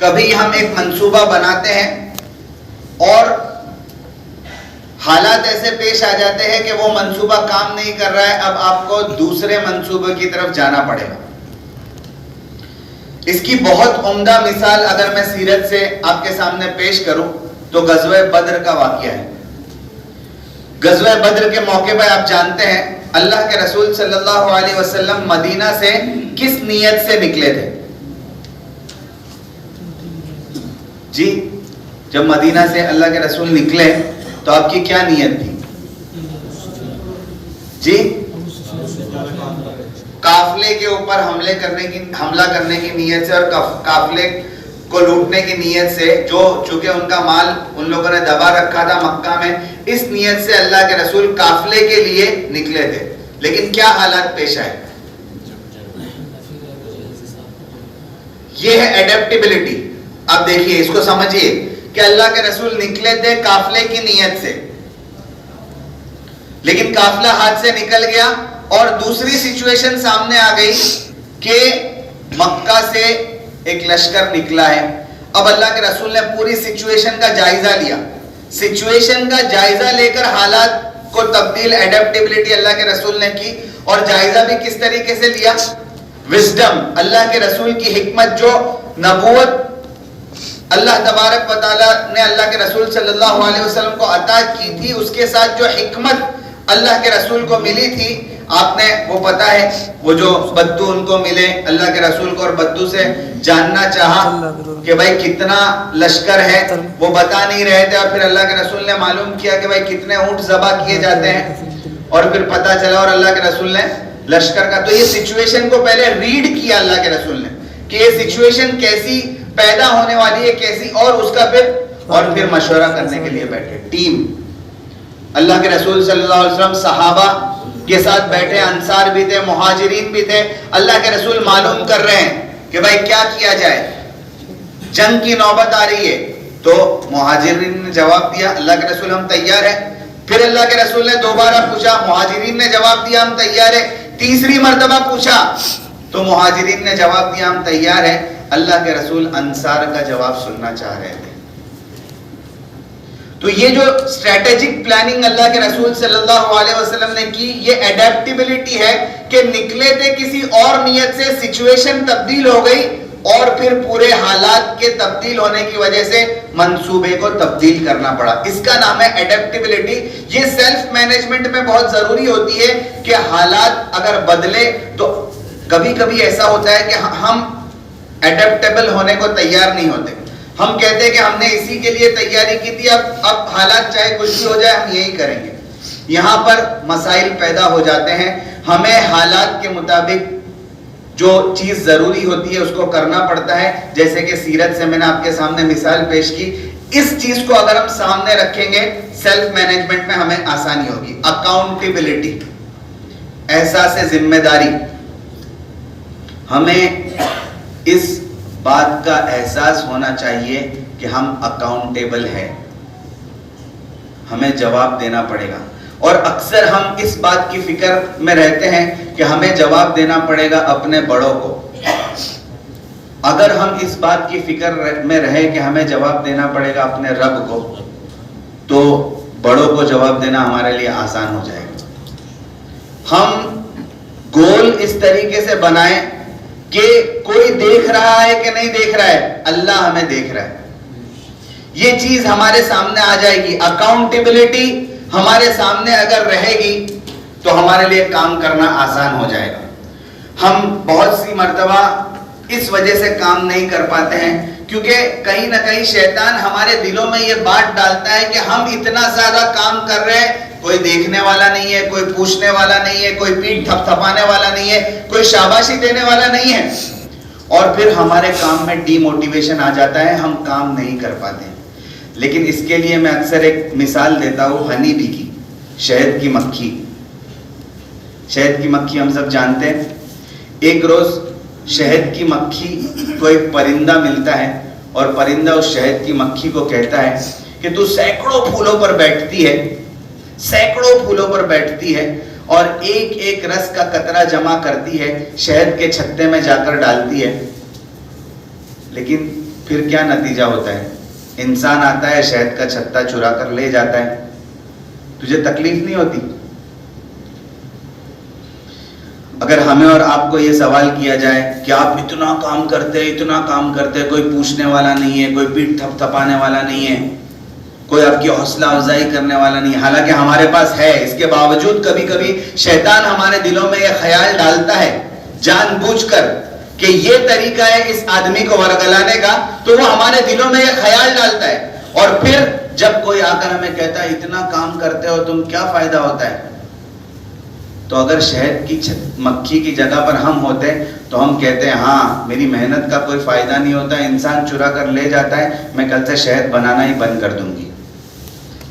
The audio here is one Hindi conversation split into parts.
कभी हम एक मंसूबा बनाते हैं और हालात ऐसे पेश आ जाते हैं कि वो मंसूबा काम नहीं कर रहा है, अब आपको दूसरे मंसूबे की तरफ जाना पड़ेगा। इसकी बहुत उम्दा मिसाल अगर मैं सीरत से आपके सामने पेश करूं तो गज़वे बद्र का वाकया है। गज़वे बद्र के मौके पर आप जानते हैं अल्लाह के रसूल सल्लल्लाहु अलैहि वसल्लम मदीना से किस नीयत से निकले थे? जी, जब मदीना से अल्लाह के रसूल निकले तो आपकी क्या नीयत थी? जी, काफले के ऊपर हमला करने की नीयत से और काफले को लूटने की नीयत से, जो चूंकि उनका माल उन लोगों ने दबा रखा था मक्का में, इस नीयत से अल्लाह के रसूल काफले के लिए निकले थे। लेकिन क्या हालात पेश आए? यह है एडेप्टेबिलिटी। अब देखिए, इसको समझिए कि अल्लाह के रसूल निकले थे काफले की नीयत से, लेकिन काफला हाथ से निकल गया और दूसरी सिचुएशन सामने आ गई कि मक्का से एक लश्कर निकला है। अब अल्लाह के रसूल ने पूरी सिचुएशन का जायजा लिया। सिचुएशन का जायजा लेकर हालात को तब्दील, एडेप्टेबिलिटी अल्लाह के रसूल ने की। और जायजा भी किस तरीके से लिया? विजडम, अल्लाह के रसूल की हिकमत, जो नबूवत अल्लाह तबारक व तआला ने अल्लाह के रसूल सल्लल्लाहु अलैहि वसल्लम को अता की थी, उसके साथ जो हिकमत अल्लाह के रसूल को मिली थी, आपने वो पता है, वो जो बद्दू उनको मिले अल्लाह के रसूल को और बद्दू से जानना चाहा कि भाई कितना लश्कर है, वो बता नहीं रहे थे। और फिर अल्लाह के रसूल ने मालूम किया कि भाई कितने ऊंट ज़बा किए जाते हैं, और फिर पता चला और अल्लाह के रसूल ने लश्कर का, तो ये सिचुएशन को पहले रीड किया अल्लाह के रसूल ने कि ये सिचुएशन कैसी पैदा होने वाली है, कैसी, और उसका फिर मशवरा करने के लिए बैठे टीम। अल्लाह के रसूल सल्लल्लाहु अलैहि वसल्लम सहाबा के साथ बैठे, अंसार भी थे, मुहाजिरीन भी थे। अल्लाह के रसूल मालूम कर रहे हैं कि भाई क्या किया जाए, जंग की नौबत आ रही है। तो मुहाजिरीन ने जवाब दिया, अल्लाह के रसूल हम तैयार हैं। फिर अल्लाह के रसूल ने दोबारा पूछा, मुहाजिरीन ने जवाब दिया हम तैयार हैं। तीसरी मर्तबा पूछा तो मुहाजिरीन ने जवाब दिया हम तैयार हैं। अल्लाह के रसूल अंसार का जवाब सुनना चाह रहे थे। तो ये जो स्ट्रेटेजिक प्लानिंग अल्लाह के रसूल सल्लल्लाहु अलैहि वसल्लम ने की, ये एडेप्टेबिलिटी है कि निकले थे किसी और नियत से, सिचुएशन तब्दील हो गई और फिर पूरे हालात के तब्दील होने की वजह से मंसूबे को तब्दील करना पड़ा। इसका नाम है एडेप्टेबिलिटी। ये सेल्फ मैनेजमेंट में बहुत जरूरी होती है कि हालात अगर बदले तो कभी कभी ऐसा होता है कि हम एडेप्टेबल होने को तैयार नहीं होते। हम कहते हैं कि हमने इसी के लिए तैयारी की थी, अब हालात चाहे कुछ भी हो जाए हम यही करेंगे। यहां पर मसाइल पैदा हो जाते हैं। हमें हालात के मुताबिक जो चीज जरूरी होती है उसको करना पड़ता है। जैसे कि सीरत से मैंने आपके सामने मिसाल पेश की, इस चीज को अगर हम सामने रखेंगे सेल्फ मैनेजमेंट में हमें आसानी होगी। अकाउंटेबिलिटी, एहसास जिम्मेदारी, हमें इस बात का एहसास होना चाहिए कि हम अकाउंटेबल हैं, हमें जवाब देना पड़ेगा। और अक्सर हम इस बात की फिक्र में रहते हैं कि हमें जवाब देना पड़ेगा अपने बड़ों को। अगर हम इस बात की फिक्र में रहे कि हमें जवाब देना पड़ेगा अपने रब को, तो बड़ों को जवाब देना हमारे लिए आसान हो जाएगा। हम गोल इस तरीके से बनाएं कि कोई देख रहा है कि नहीं देख रहा है, अल्लाह हमें देख रहा है, ये चीज हमारे सामने आ जाएगी। अकाउंटेबिलिटी हमारे सामने अगर रहेगी तो हमारे लिए काम करना आसान हो जाएगा। हम बहुत सी मर्तबा इस वजह से काम नहीं कर पाते हैं क्योंकि कहीं ना कहीं शैतान हमारे दिलों में ये बात डालता है कि हम इतना ज्यादा काम कर रहे हैं, कोई देखने वाला नहीं है, कोई पूछने वाला नहीं है, कोई पीठ थपथपाने वाला नहीं है, कोई शाबाशी देने वाला नहीं है, और फिर हमारे काम में डीमोटिवेशन आ जाता है, हम काम नहीं कर पाते। लेकिन इसके लिए मैं अक्सर एक मिसाल देता हूँ हनी बी की, शहद की मक्खी। शहद की मक्खी हम सब जानते हैं। एक रोज शहद की मक्खी को एक परिंदा मिलता है और परिंदा उस शहद की मक्खी को कहता है कि तू सैकड़ों फूलों पर बैठती है, सैकड़ों फूलों पर बैठती है और एक एक रस का कतरा जमा करती है, शहद के छत्ते में जाकर डालती है, लेकिन फिर क्या नतीजा होता है? इंसान आता है, शहद का छत्ता चुरा कर ले जाता है, तुझे तकलीफ नहीं होती? अगर हमें और आपको ये सवाल किया जाए कि आप इतना काम करते, कोई पूछने वाला नहीं है, कोई पीठ थपथपाने वाला नहीं है, कोई आपकी हौसला अफजाई करने वाला नहीं, हालांकि हमारे पास है, इसके बावजूद कभी कभी शैतान हमारे दिलों में यह ख्याल डालता है जानबूझकर कि ये तरीका है इस आदमी को वरगलाने का, तो वो हमारे दिलों में यह ख्याल डालता है। और फिर जब कोई आकर हमें कहता है इतना काम करते हो तुम, क्या फायदा होता है? तो अगर शहद की मक्खी की जगह पर हम होते तो हम कहते हैं हाँ, मेरी मेहनत का कोई फायदा नहीं होता, इंसान चुरा कर ले जाता है, मैं कल से शहद बनाना ही बंद कर दूंगी।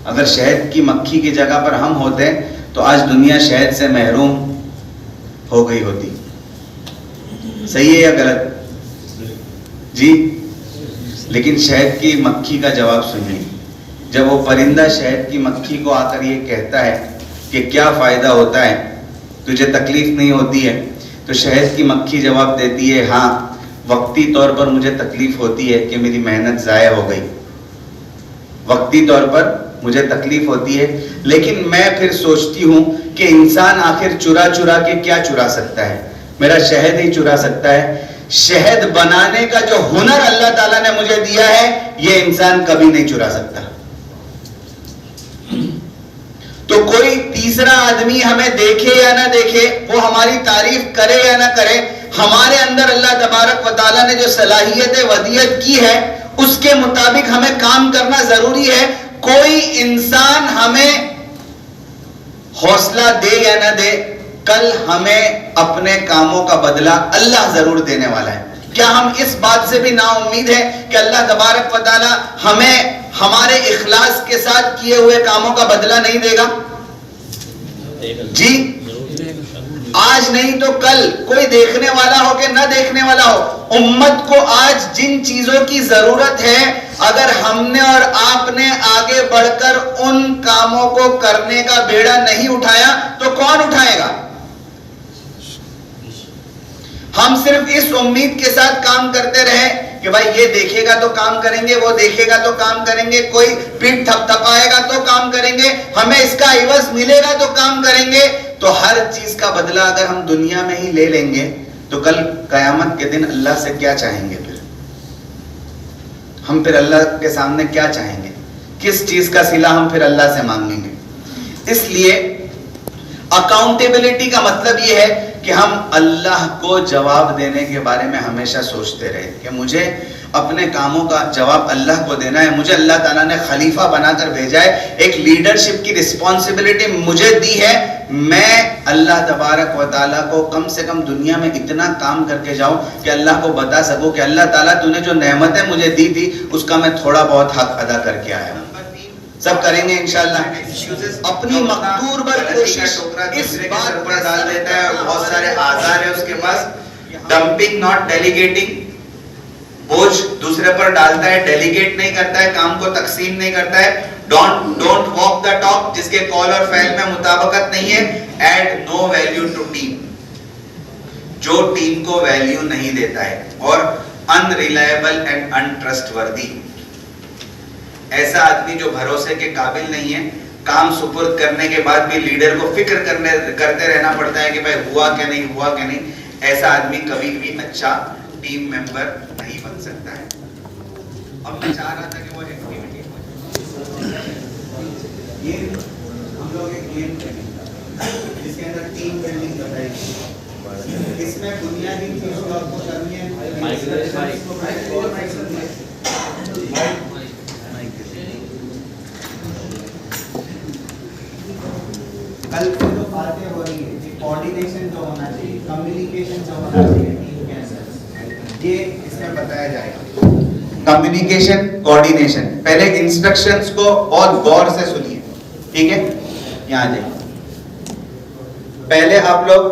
अगर शहद की मक्खी की जगह पर हम होते तो आज दुनिया शहद से महरूम हो गई होती। सही है या गलत जी? लेकिन शहद की मक्खी का जवाब सुनिए। जब वो परिंदा शहद की मक्खी को आकर ये कहता है कि क्या फायदा होता है, तुझे तकलीफ नहीं होती है, तो शहद की मक्खी जवाब देती है हाँ, वक्ती तौर पर मुझे तकलीफ होती है कि मेरी मेहनत जाया हो गई, वक्ती तौर पर मुझे तकलीफ होती है, लेकिन मैं फिर सोचती हूं कि इंसान आखिर चुरा चुरा के क्या चुरा सकता है? मेरा शहद ही चुरा सकता है। शहद बनाने का जो हुनर अल्लाह ताला ने मुझे दिया है, ये इंसान कभी नहीं चुरा सकता। तो कोई तीसरा आदमी हमें देखे या ना देखे, वो हमारी तारीफ करे या ना करे, हमारे अंदर अल्लाह तबारक व तआला ने जो सलाहियत वदियत की है उसके मुताबिक हमें काम करना जरूरी है। कोई इंसान हमें हौसला दे या ना दे, कल हमें अपने कामों का बदला अल्लाह जरूर देने वाला है। क्या हम इस बात से भी नाउम्मीद है कि अल्लाह तबारक व तआला हमें हमारे इखलास के साथ किए हुए कामों का बदला नहीं देगा? जी, आज नहीं तो कल, कोई देखने वाला हो कि न देखने वाला हो, उम्मत को आज जिन चीजों की जरूरत है, अगर हमने और आपने आगे बढ़कर उन कामों को करने का बेड़ा नहीं उठाया तो कौन उठाएगा? हम सिर्फ इस उम्मीद के साथ काम करते रहे कि भाई ये देखेगा तो काम करेंगे, वो देखेगा तो काम करेंगे, कोई पीठ थपथपाएगा तो काम करेंगे, हमें इसका इवज मिलेगा तो काम करेंगे, तो हर चीज का बदला अगर हम दुनिया में ही ले लेंगे तो कल कयामत के दिन अल्लाह से क्या चाहेंगे? हम फिर अल्लाह के सामने क्या चाहेंगे? किस चीज का सिला हम फिर अल्लाह से मांगेंगे? इसलिए अकाउंटेबिलिटी का मतलब यह है कि हम अल्लाह को जवाब देने के बारे में हमेशा सोचते रहे कि मुझे अपने कामों का जवाब अल्लाह को देना है। मुझे अल्लाह ताला ने खलीफा बनाकर भेजा है, एक लीडरशिप की रिस्पॉन्सिबिलिटी मुझे दी है। मैं अल्लाह तबारक व ताला को कम से कम दुनिया में इतना काम करके जाऊं कि अल्लाह को बता सकूं कि अल्लाह ताला तूने जो नेमतें मुझे दी थी उसका मैं थोड़ा बहुत हक अदा करके आया हूं। सब करेंगे इंशाल्लाह। अपनी मकदूर पर कोशिश इस बात पर डाल देता है, बहुत सारे आज़ार है उसके पास। डंपिंग नॉट डेलीगेटिंग, बोझ दूसरे पर डालता है, डेलीगेट नहीं करता है, काम को तकसीम नहीं करता है। डोंट वॉक द टॉक, जिसके कॉल और फेल में मुताबिकत नहीं है। Add no value to team, जो टीम को वैल्यू नहीं देता है। और अनरिलायबल एंड अनट्रस्टवर्दी, ऐसा आदमी जो भरोसे के काबिल नहीं है। काम सुपुर्द करने के बाद भी लीडर को फिक्र करते रहना पड़ता है कि भाई हुआ क्या नहीं। ऐसा आदमी कभी भी अच्छा टीम मेंबर नहीं बन सकता है। अब मैं चाह रहा था कि वो एक्टिविटी ये हम लोग एक गेम खेलेंगे जिसके अंदर टीम बिल्डिंग बताएगी। इसमें बुनियादी चीज जो आपको करनी है, कल से जो बातें हो रही है, कोऑर्डिनेशन जो होना चाहिए, कम्युनिकेशन जो होना चाहिए टीम के अंदर, ये इसमें बताया जाएगा। Communication, coordination. पहले इंस्ट्रक्शंस को बहुत गौर से सुनिए, ठीक है? यहाँ जाइए। पहले आप लोग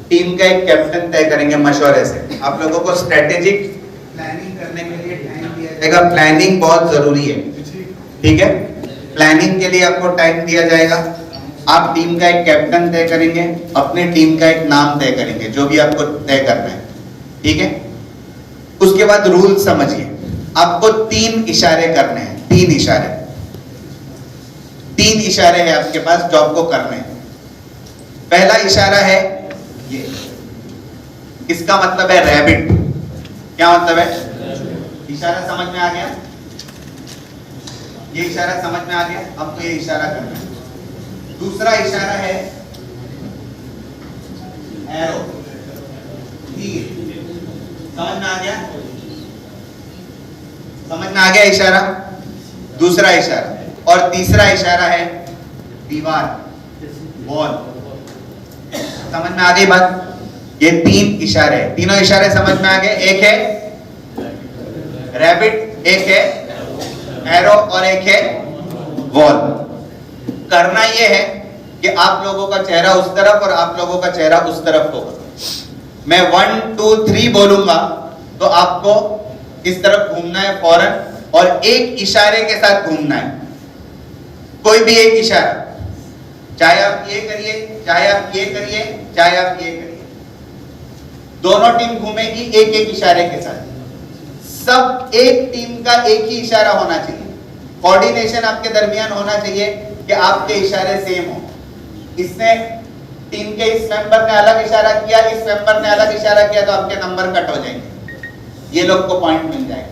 टीम का एक कैप्टन तय करेंगे मशवरे से। आप लोगों को स्ट्रेटेजिक प्लानिंग करने के लिए टाइम दिया जाएगा। प्लानिंग बहुत जरूरी है, ठीक है? प्लानिंग के लिए आपको टाइम दिया जाएगा। आप टीम का एक कैप्टन तय करेंगे, अपने टीम का एक नाम तय करेंगे, जो भी आपको तय करना है, ठीक है? उसके बाद रूल समझिए। आपको 3 इशारे करने हैं, 3 इशारे, 3 इशारे हैं आपके पास जो आपको करने हैं। पहला इशारा है ये, इसका मतलब है रैबिट। क्या मतलब है? इशारा समझ में आ गया? ये इशारा समझ में आ गया? अब तो ये इशारा करना है। दूसरा इशारा है एरो, तीर। समझ में आ गया? समझ में आ गया इशारा? दूसरा इशारा। और तीसरा इशारा है दीवार, बॉल। समझ में आ गई बात? ये 3 इशारे, तीनों इशारे समझ में आ गए। एक है रैबिट, एक है एरो और एक है वॉल। करना ये है कि आप लोगों का चेहरा उस तरफ और आप लोगों का चेहरा उस तरफ होगा। मैं 1 2 3 बोलूंगा तो आपको इस तरफ घूमना है फौरन, और एक इशारे के साथ घूमना है। कोई भी एक इशारा, चाहे आप ये करिए, चाहे आप ये करिए, चाहे आप ये करिए। दोनों टीम घूमेगी एक एक इशारे के साथ। सब एक टीम का एक ही इशारा होना चाहिए। कोऑर्डिनेशन आपके दरमियान होना चाहिए कि आपके इशारे सेम हो। इसने टीम के इस मेंबर ने अलग इशारा किया, इस मेंबर ने अलग इशारा किया, तो आपके नंबर कट हो जाएंगे, ये लोग को पॉइंट मिल जाएगा।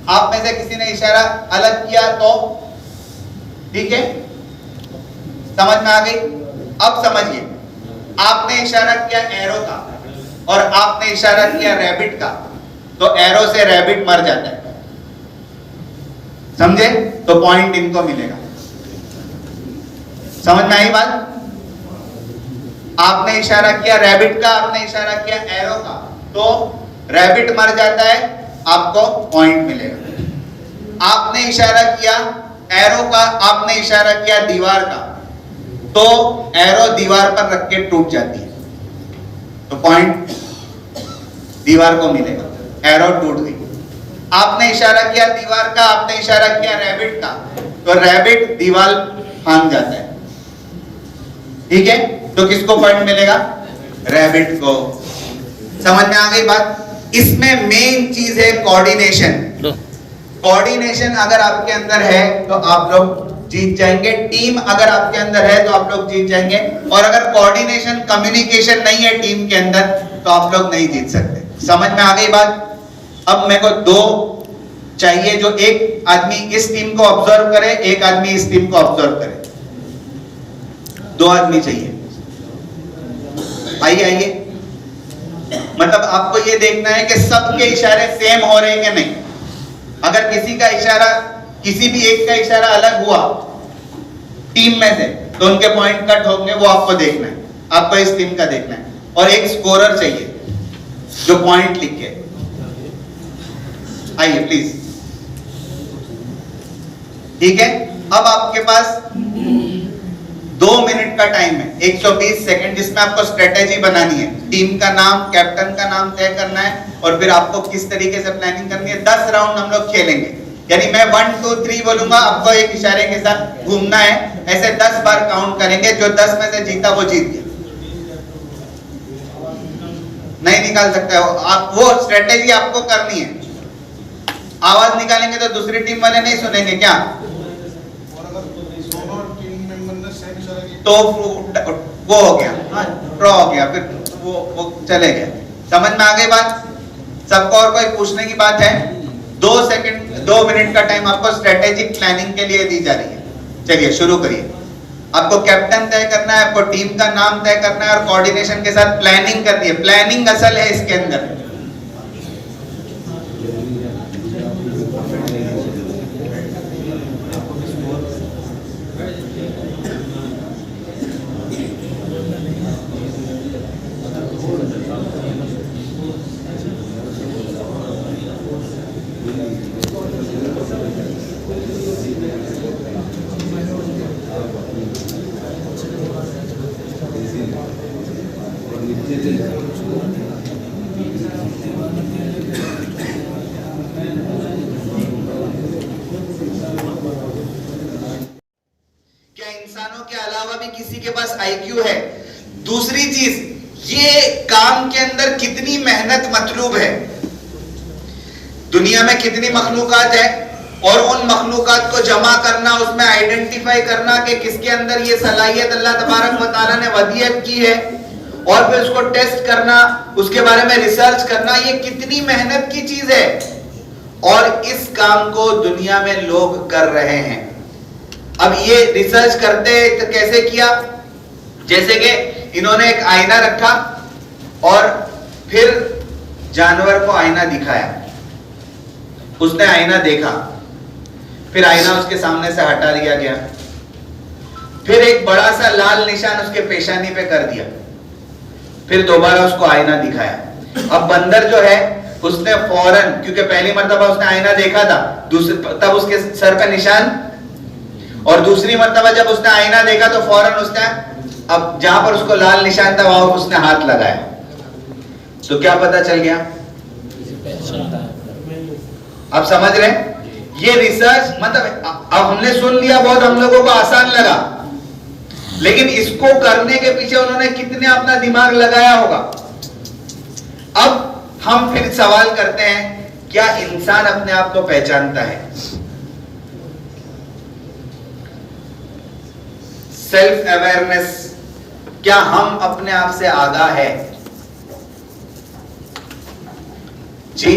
आप में से किसी ने इशारा अलग किया तो ठीक है, समझ में आ गई? अब समझिए, आपने इशारा किया एरो का और आपने इशारा किया रैबिट का, तो एरो से रैबिट मर जाता है, समझे? तो पॉइंट इनको मिलेगा। समझ में आई बात? आपने इशारा किया रैबिट का, आपने इशारा किया एरो का, तो रैबिट मर जाता है, आपको पॉइंट मिलेगा। आपने इशारा किया एरो का, आपने इशारा किया दीवार का, तो एरो दीवार पर रख के टूट जाती है, तो पॉइंट दीवार को मिलेगा, एरो टूट गई। आपने इशारा किया दीवार का, आपने इशारा किया रैबिट का, तो रैबिट दीवार फांद जाता है, ठीक है? तो किसको पॉइंट मिलेगा? रैबिट को। समझ में आ गई बात? इसमें मेन चीज है कोऑर्डिनेशन। कोऑर्डिनेशन अगर आपके अंदर है तो आप लोग जीत जाएंगे। टीम अगर आपके अंदर है तो आप लोग जीत जाएंगे, और अगर कोऑर्डिनेशन कम्युनिकेशन नहीं है टीम के अंदर तो आप लोग नहीं जीत सकते। समझ में आ गई बात? अब मेरे को 2 चाहिए, जो एक आदमी इस टीम को ऑब्जर्व करे, एक आदमी इस टीम को ऑब्जर्व करे। 2 आदमी चाहिए। आइए आइए, मतलब आपको ये देखना है कि सबके इशारे सेम हो रहे हैं कि नहीं। अगर किसी का इशारा, किसी भी एक का इशारा अलग हुआ टीम में से, तो उनके पॉइंट कट होंगे, वो आपको देखना है, आपको इस टीम का देखना है। और एक स्कोरर चाहिए जो पॉइंट लिख के। आइए प्लीज, ठीक है? अब आपके पास 2 मिनट का टाइम है, 120 सेकंड, जिसमें आपको स्ट्रेटेजी बनानी है। टीम का नाम, कैप्टन का नाम तय करना है, और फिर आपको किस तरीके से प्लानिंग करनी है। 10 राउंड हम लोग खेलेंगे, यानी मैं 1 2 3 बोलूंगा, आपको एक इशारे के साथ घूमना है। ऐसे 10 बार काउंट करेंगे, जो 10 में से जीता वो जीत गया। नहीं निकाल सकता है आप, वो स्ट्रेटेजी आपको करनी है। आवाज निकालेंगे तो दूसरी टीम वाले नहीं सुनेंगे क्या? तो वो हो गया, ड्रॉ हो गया, फिर वो चले गए। समझ में आ गई बात सबको? और कोई पूछने की बात है? 2 मिनट का टाइम आपको स्ट्रेटेजिक प्लानिंग के लिए दी जा रही है। चलिए शुरू करिए। आपको कैप्टन तय करना है, आपको टीम का नाम तय करना है, और कोऑर्डिनेशन के साथ प्लानिंग करनी है। प्लानिंग असल है इसके अंदर। इंसानों के अलावा भी किसी के पास आईक्यू है? दूसरी चीज, ये काम के अंदर कितनी मेहनत मतलूब है। दुनिया में कितनी मखलूकात है और उन मखलूकात को जमा करना, उसमें आइडेंटिफाई करना कि किसके अंदर ये सलाहियत अल्लाह तबारक व तआला ने वदियत की है, और फिर उसको टेस्ट करना, उसके बारे में रिसर्च करना, ये कितनी मेहनत की चीज है। और इस काम को दुनिया में लोग कर रहे हैं। अब ये रिसर्च करते तो कैसे किया, जैसे कि इन्होंने एक आईना रखा और फिर जानवर को आईना दिखाया, उसने आईना देखा, फिर आईना उसके सामने से हटा दिया गया, फिर एक बड़ा सा लाल निशान उसके पेशानी पे कर दिया, फिर दोबारा उसको आईना दिखाया। अब बंदर जो है उसने फौरन, क्योंकि पहली मर्तबा उसने आईना देखा था, तब उसके सर पे निशान, और दूसरी मर्तबा जब उसने आईना देखा तो फौरन उसने, अब जहां पर उसको लाल निशान था वहां उसने हाथ लगाया। तो क्या पता चल गया? आप समझ रहे हैं? ये रिसर्च, मतलब अब हमने सुन लिया, बहुत हम लोगों को आसान लगा, लेकिन इसको करने के पीछे उन्होंने कितने अपना दिमाग लगाया होगा। अब हम फिर सवाल करते हैं, क्या इंसान अपने आप को पहचानता है? सेल्फ अवेयरनेस, क्या हम अपने आप से आगाह है? जी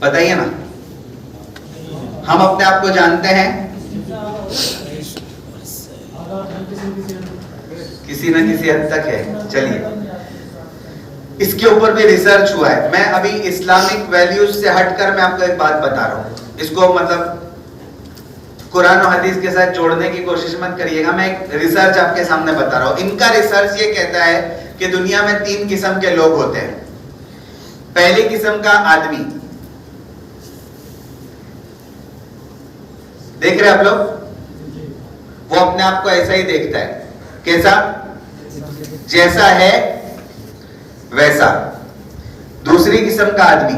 बताइए ना, हम अपने आप को जानते हैं? किसी न किसी हद तक है। चलिए, इसके ऊपर भी रिसर्च हुआ है। मैं अभी इस्लामिक वैल्यूज से हटकर मैं आपको एक बात बता रहा हूं, इसको मतलब कुरान और हदीस के साथ जोड़ने की कोशिश मत करिएगा, मैं एक रिसर्च आपके सामने बता रहा हूं। इनका रिसर्च ये कहता है कि दुनिया में 3 किस्म के लोग होते हैं। पहली किस्म का आदमी, देख रहे हैं आप लोग, वो अपने आप को ऐसा ही देखता है। कैसा? जैसा है वैसा। दूसरी किस्म का आदमी,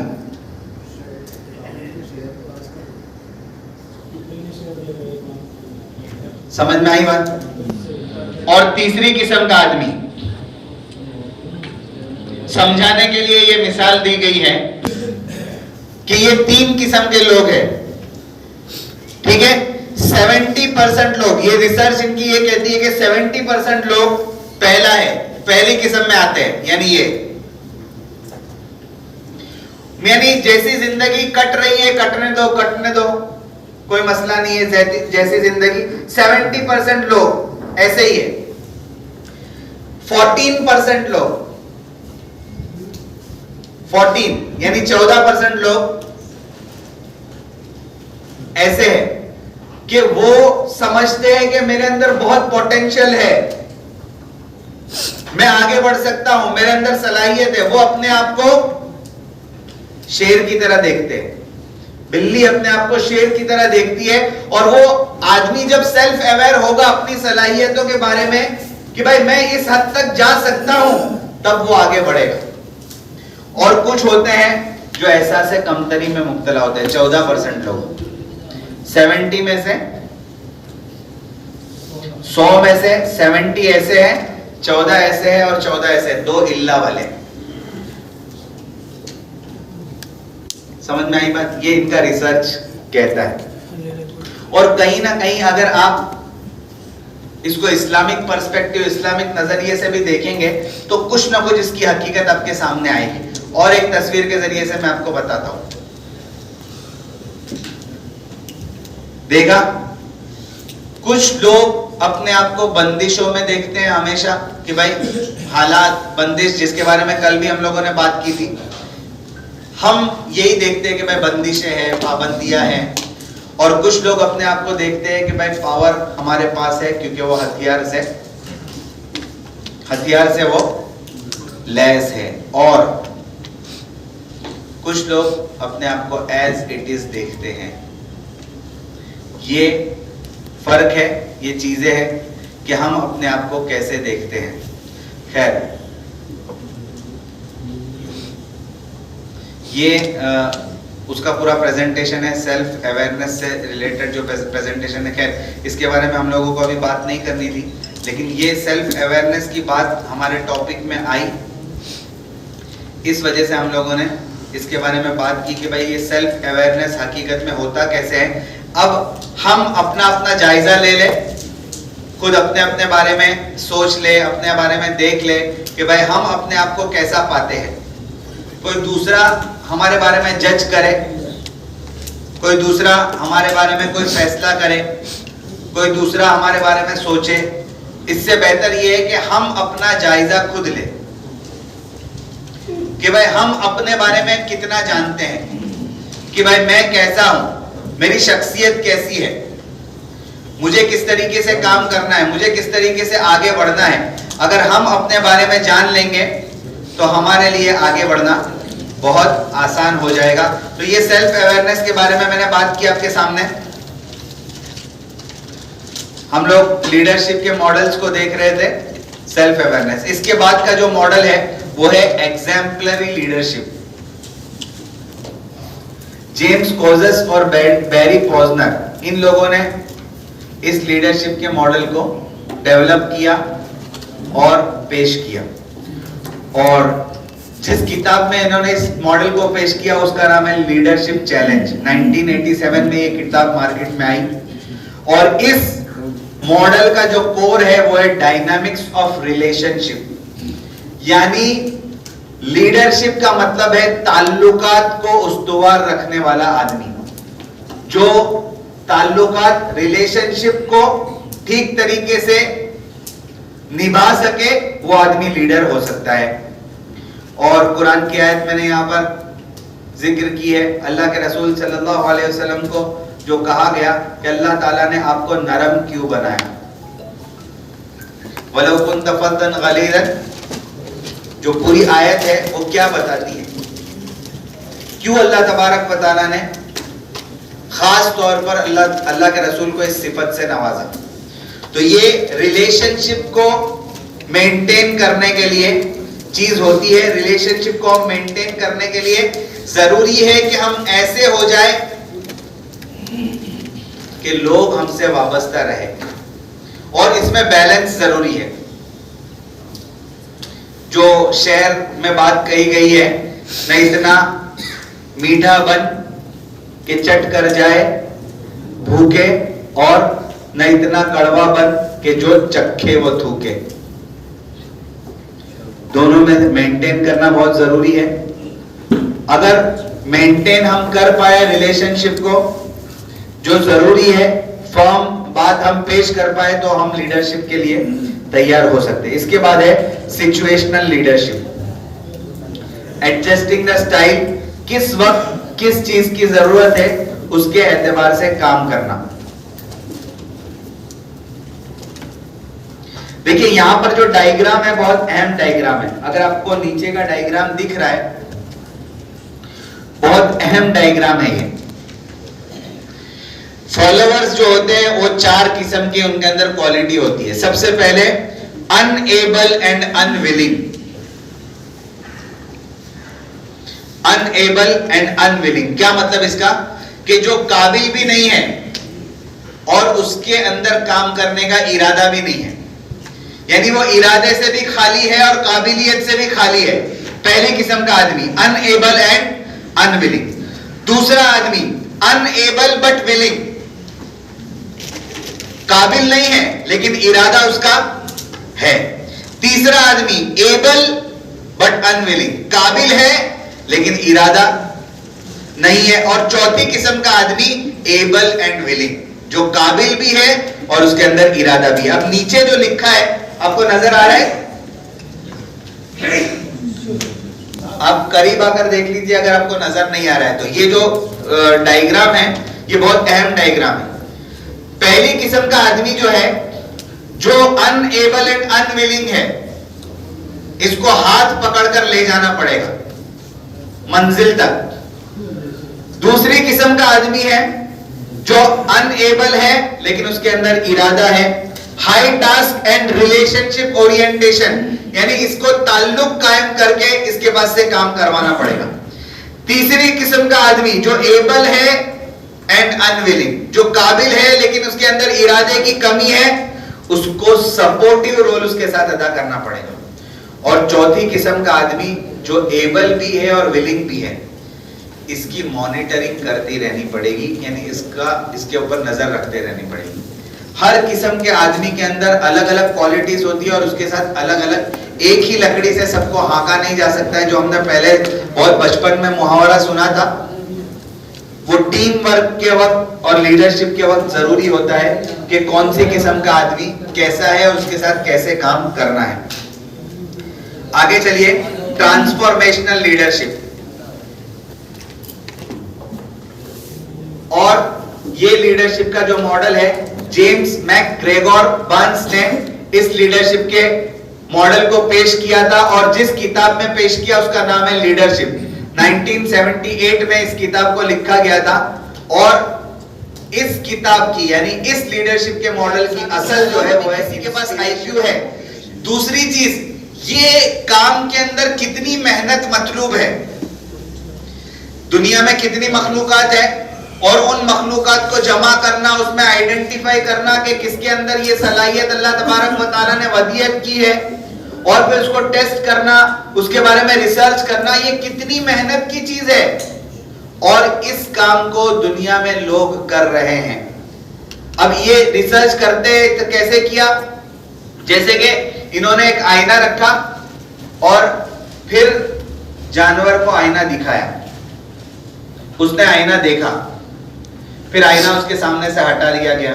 समझ में आई बात? और तीसरी किस्म का आदमी, समझाने के लिए ये मिसाल दी गई है कि ये 3 किस्म के लोग हैं, ठीक है। 70% लोग, ये रिसर्च इनकी ये कहती है कि 70% लोग पहला है, पहली किस्म में आते हैं, यानी जैसी जिंदगी कट रही है कटने दो, कोई मसला नहीं है, जैसी जिंदगी। 70% लोग ऐसे ही है। 14% लोग, 14 यानी 14% लोग ऐसे है कि वो समझते हैं कि मेरे अंदर बहुत पोटेंशियल है, मैं आगे बढ़ सकता हूं, मेरे अंदर सलाहियत है। वो अपने आप को शेर की तरह देखते हैं। बिल्ली अपने आप को शेर की तरह देखती है, और वो आदमी जब सेल्फ अवेयर होगा अपनी सलाहियतों के बारे में कि भाई मैं इस हद तक जा सकता हूं, तब वो आगे बढ़ेगा। और कुछ होते हैं जो एहसास कमतरी में मुब्तला होते हैं, 14% लोग। 70 में से 100 में से 70 ऐसे हैं, 14 ऐसे हैं और 14 ऐसे, 2 इल्ला वाले। समझ में आई बात? ये इनका रिसर्च कहता है। और कहीं ना कहीं अगर आप इसको इस्लामिक पर्सपेक्टिव, इस्लामिक नजरिए से भी देखेंगे तो कुछ ना कुछ इसकी हकीकत आपके सामने आएगी। और एक तस्वीर के जरिए से मैं आपको बताता हूं। देखा, कुछ लोग अपने आप को बंदिशों में देखते हैं हमेशा कि भाई हालात, बंदिश, जिसके बारे में कल भी हम लोगों ने बात की थी। हम यही देखते हैं कि भाई बंदिशें हैं, पाबंदियां हैं। और कुछ लोग अपने आप को देखते हैं कि भाई पावर हमारे पास है, क्योंकि वो हथियार से वो लैस है। और कुछ लोग अपने आप को एज इट इज देखते हैं। ये फर्क है, ये चीजें हैं कि हम अपने आप को कैसे देखते हैं। खैर, ये उसका पूरा प्रेजेंटेशन है, सेल्फ अवेयरनेस से रिलेटेड जो प्रेजेंटेशन है। खैर, इसके बारे में हम लोगों को अभी बात नहीं करनी थी, लेकिन ये सेल्फ अवेयरनेस की बात हमारे टॉपिक में आई इस वजह से हम लोगों ने इसके बारे में बात की कि भाई ये सेल्फ अवेयरनेस हकीकत में होता कैसे है। अब हम अपना अपना जायजा ले ले, खुद अपने अपने बारे में सोच ले, अपने बारे में देख ले कि भाई हम अपने आप को कैसा पाते हैं। कोई दूसरा हमारे बारे में जज करे, कोई दूसरा हमारे बारे में कोई फैसला करे, कोई दूसरा हमारे बारे में सोचे, इससे बेहतर ये है कि हम अपना जायजा खुद ले कि भाई हम अपने बारे में कितना जानते हैं, कि भाई मैं कैसा हूं, मेरी शख्सियत कैसी है, मुझे किस तरीके से काम करना है, मुझे किस तरीके से आगे बढ़ना है। अगर हम अपने बारे में जान लेंगे तो हमारे लिए आगे बढ़ना बहुत आसान हो जाएगा। तो ये सेल्फ अवेयरनेस के बारे में मैंने बात की आपके सामने। हम लोग लीडरशिप के मॉडल्स को देख रहे थे, सेल्फ अवेयरनेस। इसके बाद का जो मॉडल है वो है एग्जाम्पलरी लीडरशिप। जेम्स कोजेस और बैरी पॉजनर, इन लोगों ने इस लीडरशिप के मॉडल को डेवलप किया और पेश किया। और जिस किताब में इन्होंने इस मॉडल को पेश किया उसका नाम है लीडरशिप चैलेंज। 1987 में ये किताब मार्केट में आई। और इस मॉडल का जो कोर है वो है डायनामिक्स ऑफ रिलेशनशिप। यानी लीडरशिप का मतलब है ताल्लुकात को उस्तवार रखने वाला आदमी, जो ताल्लुकात रिलेशनशिप को ठीक तरीके से निभा सके, वो आदमी लीडर हो सकता है। और कुरान की आयत मैंने यहाँ पर जिक्र की है, अल्लाह के रसूल सल्लल्लाहु अलैहि वसल्लम को जो कहा गया कि अल्लाह ताला ने आपको नरम क्यों बनाया। वलौ कुन्त फद्दन गलीज़न, जो पूरी आयत है वो क्या बताती है, क्यों अल्लाह तबारक व तआला ने खास तौर पर अल्लाह के रसूल को इस सिफत से नवाजा। तो ये रिलेशनशिप को मेंटेन करने के लिए चीज होती है। रिलेशनशिप को मेंटेन करने के लिए जरूरी है कि हम ऐसे हो जाए कि लोग हमसे वाबस्ता रहे, और इसमें बैलेंस जरूरी है। जो शेर में बात कही गई है, न इतना मीठा बन कि चट कर जाए भूखे, और न इतना कड़वा बन कि जो चखे वो थूके। दोनों में मेंटेन करना बहुत जरूरी है। अगर मेंटेन हम कर पाए रिलेशनशिप को, जो जरूरी है, फर्म बात हम पेश कर पाए, तो हम लीडरशिप के लिए तैयार हो सकते हैं। इसके बाद है situational leadership. Adjusting the style, किस वक्त किस चीज की जरूरत है उसके एतबार से काम करना। देखिए यहां पर जो डायग्राम है बहुत अहम डायग्राम है। अगर आपको नीचे का डायग्राम दिख रहा है, बहुत अहम डायग्राम है ये। फॉलोअर्स जो होते हैं वो चार किस्म की उनके अंदर क्वालिटी होती है। सबसे पहले unable and unwilling. Unable and unwilling क्या मतलब इसका, कि जो काबिल भी नहीं है और उसके अंदर काम करने का इरादा भी नहीं है। यानी वो इरादे से भी खाली है और काबिलियत से भी खाली है। पहली किस्म का आदमी अनएबल एंड अनविलिंग। दूसरा आदमी अनएबल बट विलिंग, काबिल नहीं है लेकिन इरादा उसका है। तीसरा आदमी एबल बट अनविलिंग, काबिल है लेकिन इरादा नहीं है। और चौथी किस्म का आदमी एबल एंड विलिंग, जो काबिल भी है और उसके अंदर इरादा भी है। अब नीचे जो लिखा है आपको नजर आ रहा है, आप करीब आकर देख लीजिए अगर आपको नजर नहीं आ रहा है तो। ये जो डायग्राम है ये बहुत अहम डायग्राम है। पहली किस्म का आदमी जो है, जो अनएबल एंड अनविलिंग है, इसको हाथ पकड़कर ले जाना पड़ेगा मंजिल तक। दूसरी किस्म का आदमी है जो अनएबल है लेकिन उसके अंदर इरादा है। High task and relationship orientation, यानी इसको ताल्लुक कायम करके इसके पास से काम करवाना पड़ेगा। तीसरी किस्म का आदमी जो एबल है एंड अनविलिंग, जो काबिल है लेकिन उसके अंदर इरादे की कमी है, उसको सपोर्टिव रोल उसके साथ अदा करना पड़ेगा। और चौथी किस्म का आदमी जो एबल भी है और विलिंग भी है, इसकी मॉनिटरिंग करती रहनी पड़ेगी, यानी इसके ऊपर नजर रखते रहनी पड़ेगी। हर किस्म के आदमी के अंदर अलग अलग क्वालिटीज होती है और उसके साथ अलग अलग, एक ही लकड़ी से सबको हाँका नहीं जा सकता है। जो हमने पहले बहुत बचपन में मुहावरा सुना था, वो टीम वर्क के वक्त और लीडरशिप के वक्त जरूरी होता है कि कौन सी किस्म का आदमी कैसा है, उसके साथ कैसे काम करना है। आगे चलिए, ट्रांसफॉर्मेशनल लीडरशिप। और ये लीडरशिप का जो मॉडल है, जेम्स मैकग्रेगोर बर्न्स ने इस लीडरशिप के मॉडल को पेश किया था और जिस किताब में पेश किया उसका नाम है लीडरशिप। 1978 में इस किताब को लिखा गया था और इस किताब की, यानी इस लीडरशिप के मॉडल की असल जो है वो है किसी के पास आईक्यू है। दूसरी चीज, ये काम के अंदर कितनी मेहनत मतलूब है, दुनिया में कितनी मखलूकात है और उन मखलूकात को जमा करना, उसमें आइडेंटिफाई करना कि किसके अंदर ये सलाहियत अल्लाह तबारक व तआला ने वदियत की है और फिर उसको टेस्ट करना, उसके बारे में रिसर्च करना, ये कितनी मेहनत की चीज है और इस काम को दुनिया में लोग कर रहे हैं। अब ये रिसर्च करते तो कैसे किया, जैसे कि इन्होंने एक आईना रखा और फिर जानवर को आईना दिखाया, उसने आईना देखा, फिर आईना उसके सामने से हटा लिया गया,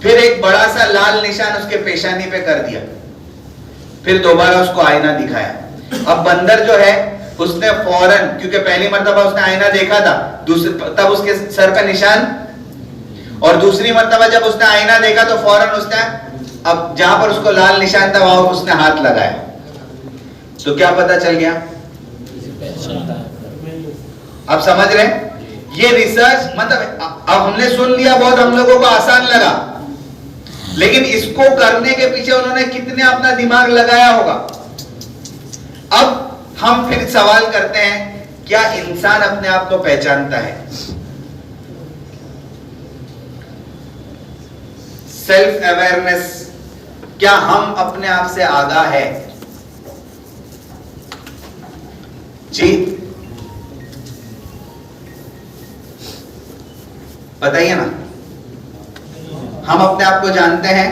फिर एक बड़ा सा लाल निशान उसके पेशानी पे कर दिया, फिर दोबारा उसको आईना दिखाया। अब बंदर जो है उसने फौरन, क्योंकि पहली मर्तबा उसने आईना देखा था, तब उसके सर पे निशान, और दूसरी मर्तबा जब उसने आईना देखा तो फौरन उसने, अब जहां पर उसको लाल निशान था वहां उसने हाथ लगाया, तो क्या पता चल गया? आप समझ रहे हैं? ये रिसर्च, मतलब अब हमने सुन लिया, बहुत हम लोगों को आसान लगा, लेकिन इसको करने के पीछे उन्होंने कितने अपना दिमाग लगाया होगा। अब हम फिर सवाल करते हैं, क्या इंसान अपने आप को पहचानता है? सेल्फ अवेयरनेस, क्या हम अपने आप से आगाह है? जी बताइए ना, हम अपने आप को जानते हैं?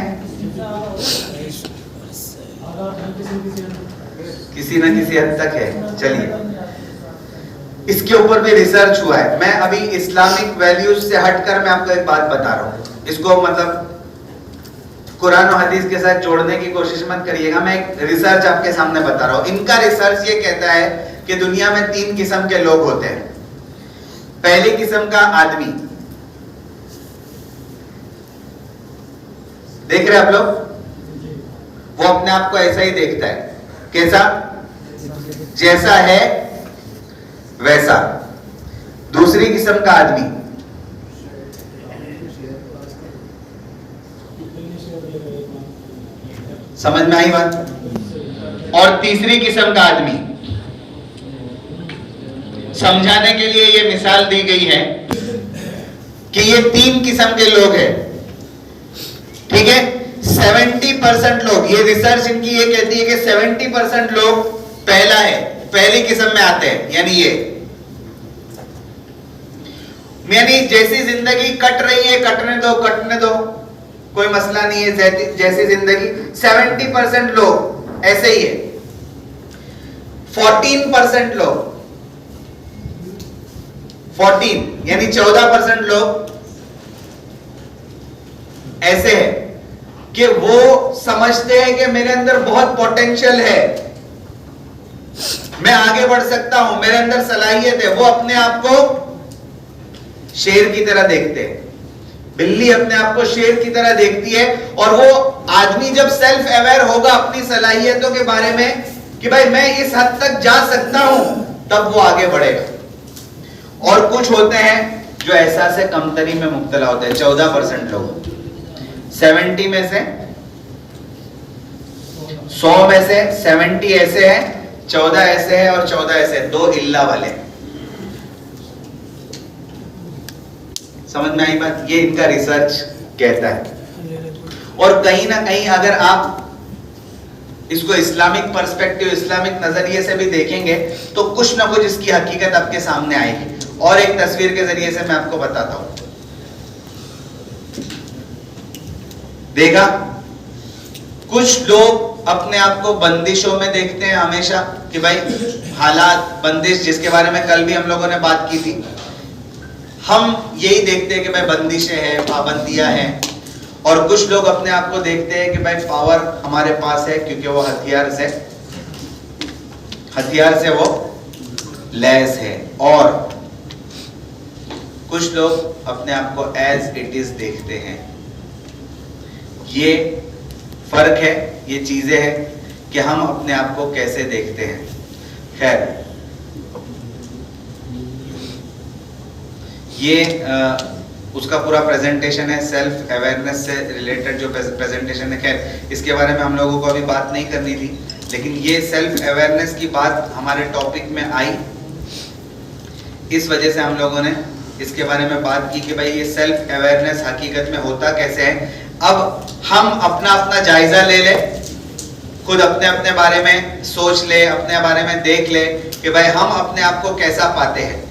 किसी न किसी हद तक है। चलिए, इसके ऊपर भी रिसर्च हुआ है। मैं अभी इस्लामिक वैल्यूज से हटकर मैं आपको एक बात बता रहा हूं, इसको मतलब कुरान और हदीस के साथ जोड़ने की कोशिश मत करिएगा, मैं एक रिसर्च आपके सामने बता रहा हूं। इनका रिसर्च ये कहता है कि दुनिया में 3 किस्म के लोग होते हैं। पहली किस्म का आदमी, देख रहे हैं आप लोग, वो अपने आप को ऐसा ही देखता है। कैसा? जैसा है वैसा। दूसरी किस्म का आदमी, समझ में आई बात? और तीसरी किस्म का आदमी, समझाने के लिए ये मिसाल दी गई है कि ये 3 किस्म के लोग हैं, ठीक है? 70% लोग, ये रिसर्च इनकी ये कहती है कि 70% लोग पहला है, पहली किस्म में आते हैं, यानी जैसी जिंदगी कट रही है कटने दो, कटने दो, कोई मसला नहीं है, जैसी जिंदगी। 70% लोग ऐसे ही है। 14% लोग, 14 यानी 14% लोग ऐसे है कि वो समझते हैं कि मेरे अंदर बहुत पोटेंशियल है, मैं आगे बढ़ सकता हूं, मेरे अंदर सलाहियत है। वो अपने आप को शेर की तरह देखते हैं। बिल्ली अपने आप को शेर की तरह देखती है, और वो आदमी जब सेल्फ अवेयर होगा अपनी सलाहियतों के बारे में कि भाई मैं इस हद तक जा सकता हूं, तब वो आगे बढ़ेगा। और कुछ होते हैं जो एहसास कमतरी में मुब्तला होते हैं, 14% लोग। 70 में से 100 में से 70 ऐसे हैं, 14 ऐसे हैं और 14 ऐसे हैं, 2 इल्ला वाले। समझ में आई बात? ये इनका रिसर्च कहता है। और कहीं ना कहीं अगर आप इसको इस्लामिक पर्सपेक्टिव, इस्लामिक नजरिए से भी देखेंगे तो कुछ ना कुछ इसकी हकीकत आपके सामने आएगी। और एक तस्वीर के जरिए से मैं आपको बताता हूं। देखा, कुछ लोग अपने आप को बंदिशों में देखते हैं हमेशा कि भाई हालात, बंदिश, जिसके बारे में कल भी हम लोगों ने बात की थी, हम यही देखते हैं कि भाई बंदिशें हैं, पाबंदियां हैं। और कुछ लोग अपने आप को देखते हैं कि भाई पावर हमारे पास है, क्योंकि वो हथियार से वो लैस है। और कुछ लोग अपने आप को एज इट इज देखते हैं। ये फर्क है, ये चीजें हैं कि हम अपने आप को कैसे देखते हैं। खैर, ये उसका पूरा प्रेजेंटेशन है, सेल्फ अवेयरनेस से रिलेटेड जो प्रेजेंटेशन है। खैर, इसके बारे में हम लोगों को अभी बात नहीं करनी थी, लेकिन ये सेल्फ अवेयरनेस की बात हमारे टॉपिक में आई, इस वजह से हम लोगों ने इसके बारे में बात की कि भाई ये सेल्फ अवेयरनेस हकीकत में होता कैसे है। अब हम अपना जायजा ले ले, खुद अपने बारे में सोच ले, अपने बारे में देख ले कि भाई हम अपने आप को कैसा पाते हैं।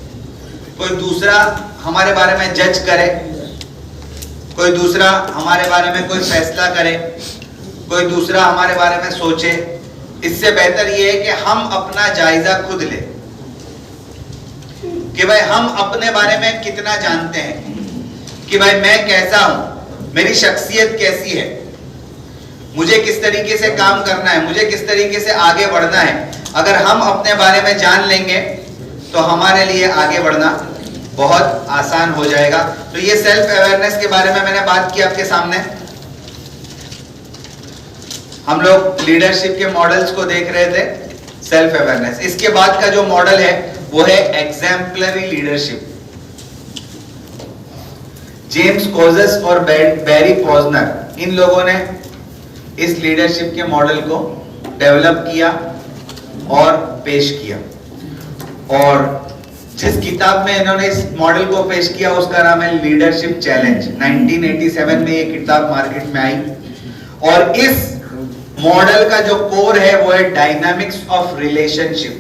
कोई दूसरा हमारे बारे में जज करे, कोई दूसरा हमारे बारे में कोई फैसला करे, कोई दूसरा हमारे बारे में सोचे, इससे बेहतर ये है कि हम अपना जायजा खुद ले कि भाई हम अपने बारे में कितना जानते हैं, कि भाई मैं कैसा हूं, मेरी शख्सियत कैसी है, मुझे किस तरीके से काम करना है, मुझे किस तरीके से आगे बढ़ना है। अगर हम अपने बारे में जान लेंगे तो हमारे लिए आगे बढ़ना बहुत आसान हो जाएगा। तो ये सेल्फ अवेयरनेस के बारे में मैंने बात की आपके सामने। हम लोग लीडरशिप के मॉडल्स को देख रहे थे, सेल्फ अवेयरनेस। इसके बाद का जो मॉडल है वो है एग्जाम्पलरी लीडरशिप। जेम्स कोजेस और बैरी पॉजनर, इन लोगों ने इस लीडरशिप के मॉडल को डेवलप किया और पेश किया। और जिस किताब में इन्होंने इस मॉडल को पेश किया उसका नाम है लीडरशिप चैलेंज। 1987 में ये किताब मार्केट में आई। और इस मॉडल का जो कोर है वो है डायनामिक्स ऑफ रिलेशनशिप।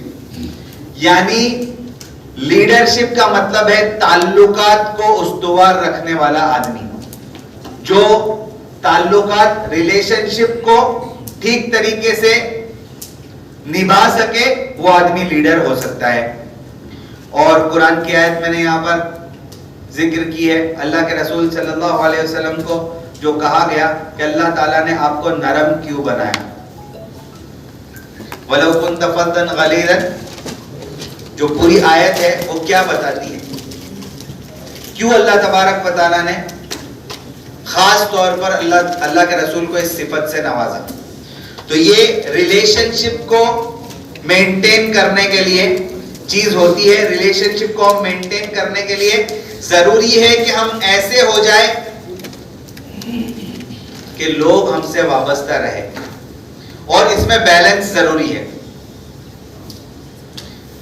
यानी लीडरशिप का मतलब है ताल्लुकात को उस्तुवार रखने वाला आदमी, जो ताल्लुकात, रिलेशनशिप को ठीक तरीके से निभा सके, वो आदमी लीडर हो सकता है। और कुरान की आयत मैंने यहाँ पर जिक्र की है, अल्लाह के रसूल सल्लल्लाहु अलैहि वसल्लम को जो कहा गया कि अल्लाह ताला ने आपको नरम क्यों बनाया। वलौ कुन्त फद्दन गलीज़न, जो पूरी आयत है वो क्या बताती है, क्यों अल्लाह तबारक व तआला ने खास तौर पर अल्लाह के रसूल को इस सिफत से नवाजा। तो ये रिलेशनशिप को मेंटेन करने के लिए चीज होती है। रिलेशनशिप को हम मेंटेन करने के लिए जरूरी है कि हम ऐसे हो जाए कि लोग हमसे वाबस्ता रहे, और इसमें बैलेंस जरूरी है।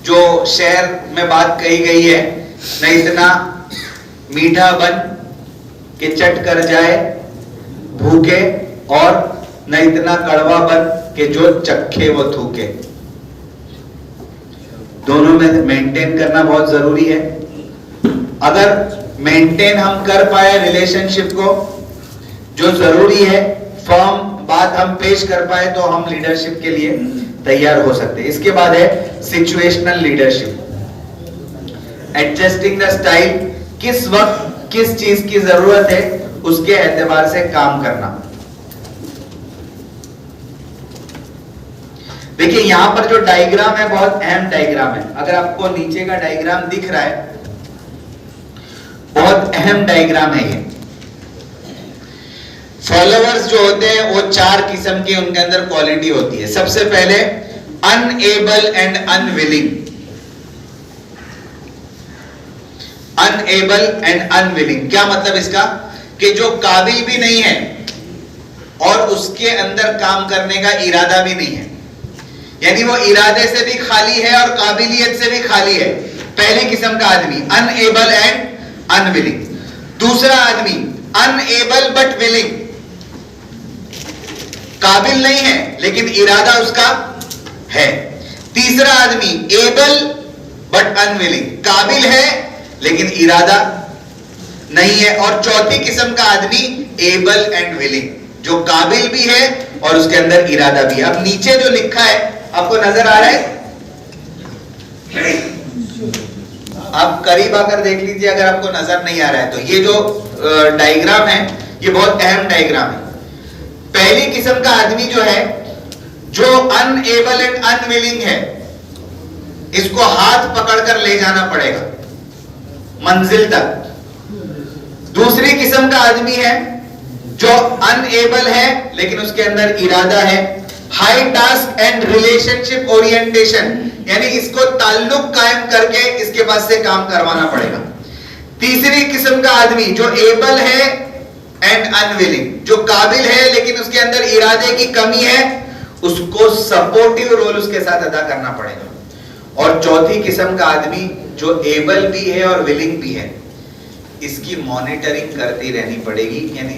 जो शेर में बात कही गई है, न इतना मीठा बन कि चट कर जाए भूखे, और न इतना कड़वा बन कि जो चखे वो थूके। दोनों में मेंटेन करना बहुत जरूरी है। अगर मेंटेन हम कर पाए रिलेशनशिप को, जो जरूरी है, फर्म बात हम पेश कर पाए, तो हम लीडरशिप के लिए तैयार हो सकते हैं। इसके बाद है situational leadership. Adjusting the style, किस वक्त किस चीज की जरूरत है उसके एतबार से काम करना। देखिए यहां पर जो डायग्राम है बहुत अहम डायग्राम है। अगर आपको नीचे का डायग्राम दिख रहा है, बहुत अहम डायग्राम है ये। फॉलोअर्स जो होते हैं वो चार किस्म के उनके अंदर क्वालिटी होती है। सबसे पहले unable and unwilling. Unable and unwilling क्या मतलब इसका, कि जो काबिल भी नहीं है और उसके अंदर काम करने का इरादा भी नहीं है। यानी वो इरादे से भी खाली है और काबिलियत से भी खाली है। पहली किस्म का आदमी अनएबल एंड अनविलिंग। दूसरा आदमी अनएबल बट विलिंग। काबिल नहीं है लेकिन इरादा उसका है। तीसरा आदमी एबल बट अनविलिंग, काबिल है लेकिन इरादा नहीं है। और चौथी किस्म का आदमी एबल एंड विलिंग, जो काबिल भी है और उसके अंदर इरादा भी है। अब नीचे जो लिखा है आपको नजर आ रहा है, आप करीब आकर देख लीजिए अगर आपको नजर नहीं आ रहा है तो। ये जो डायग्राम है ये बहुत अहम डायग्राम है। पहली किस्म का आदमी जो है, जो अनएबल एंड अनविलिंग है, इसको हाथ पकड़कर ले जाना पड़ेगा मंजिल तक। दूसरी किस्म का आदमी है जो अनएबल है लेकिन उसके अंदर इरादा है, high task and relationship orientation, यानी इसको ताल्लुक कायम करके इसके पास से काम करवाना पड़ेगा। तीसरी किस्म का आदमी जो एबल है एंड अनविलिंग, जो काबिल है लेकिन उसके अंदर इरादे की कमी है, उसको सपोर्टिव रोल उसके साथ अदा करना पड़ेगा। और चौथी किस्म का आदमी जो एबल भी है और विलिंग भी है, इसकी मॉनिटरिंग करती रहनी पड़ेगी, यानी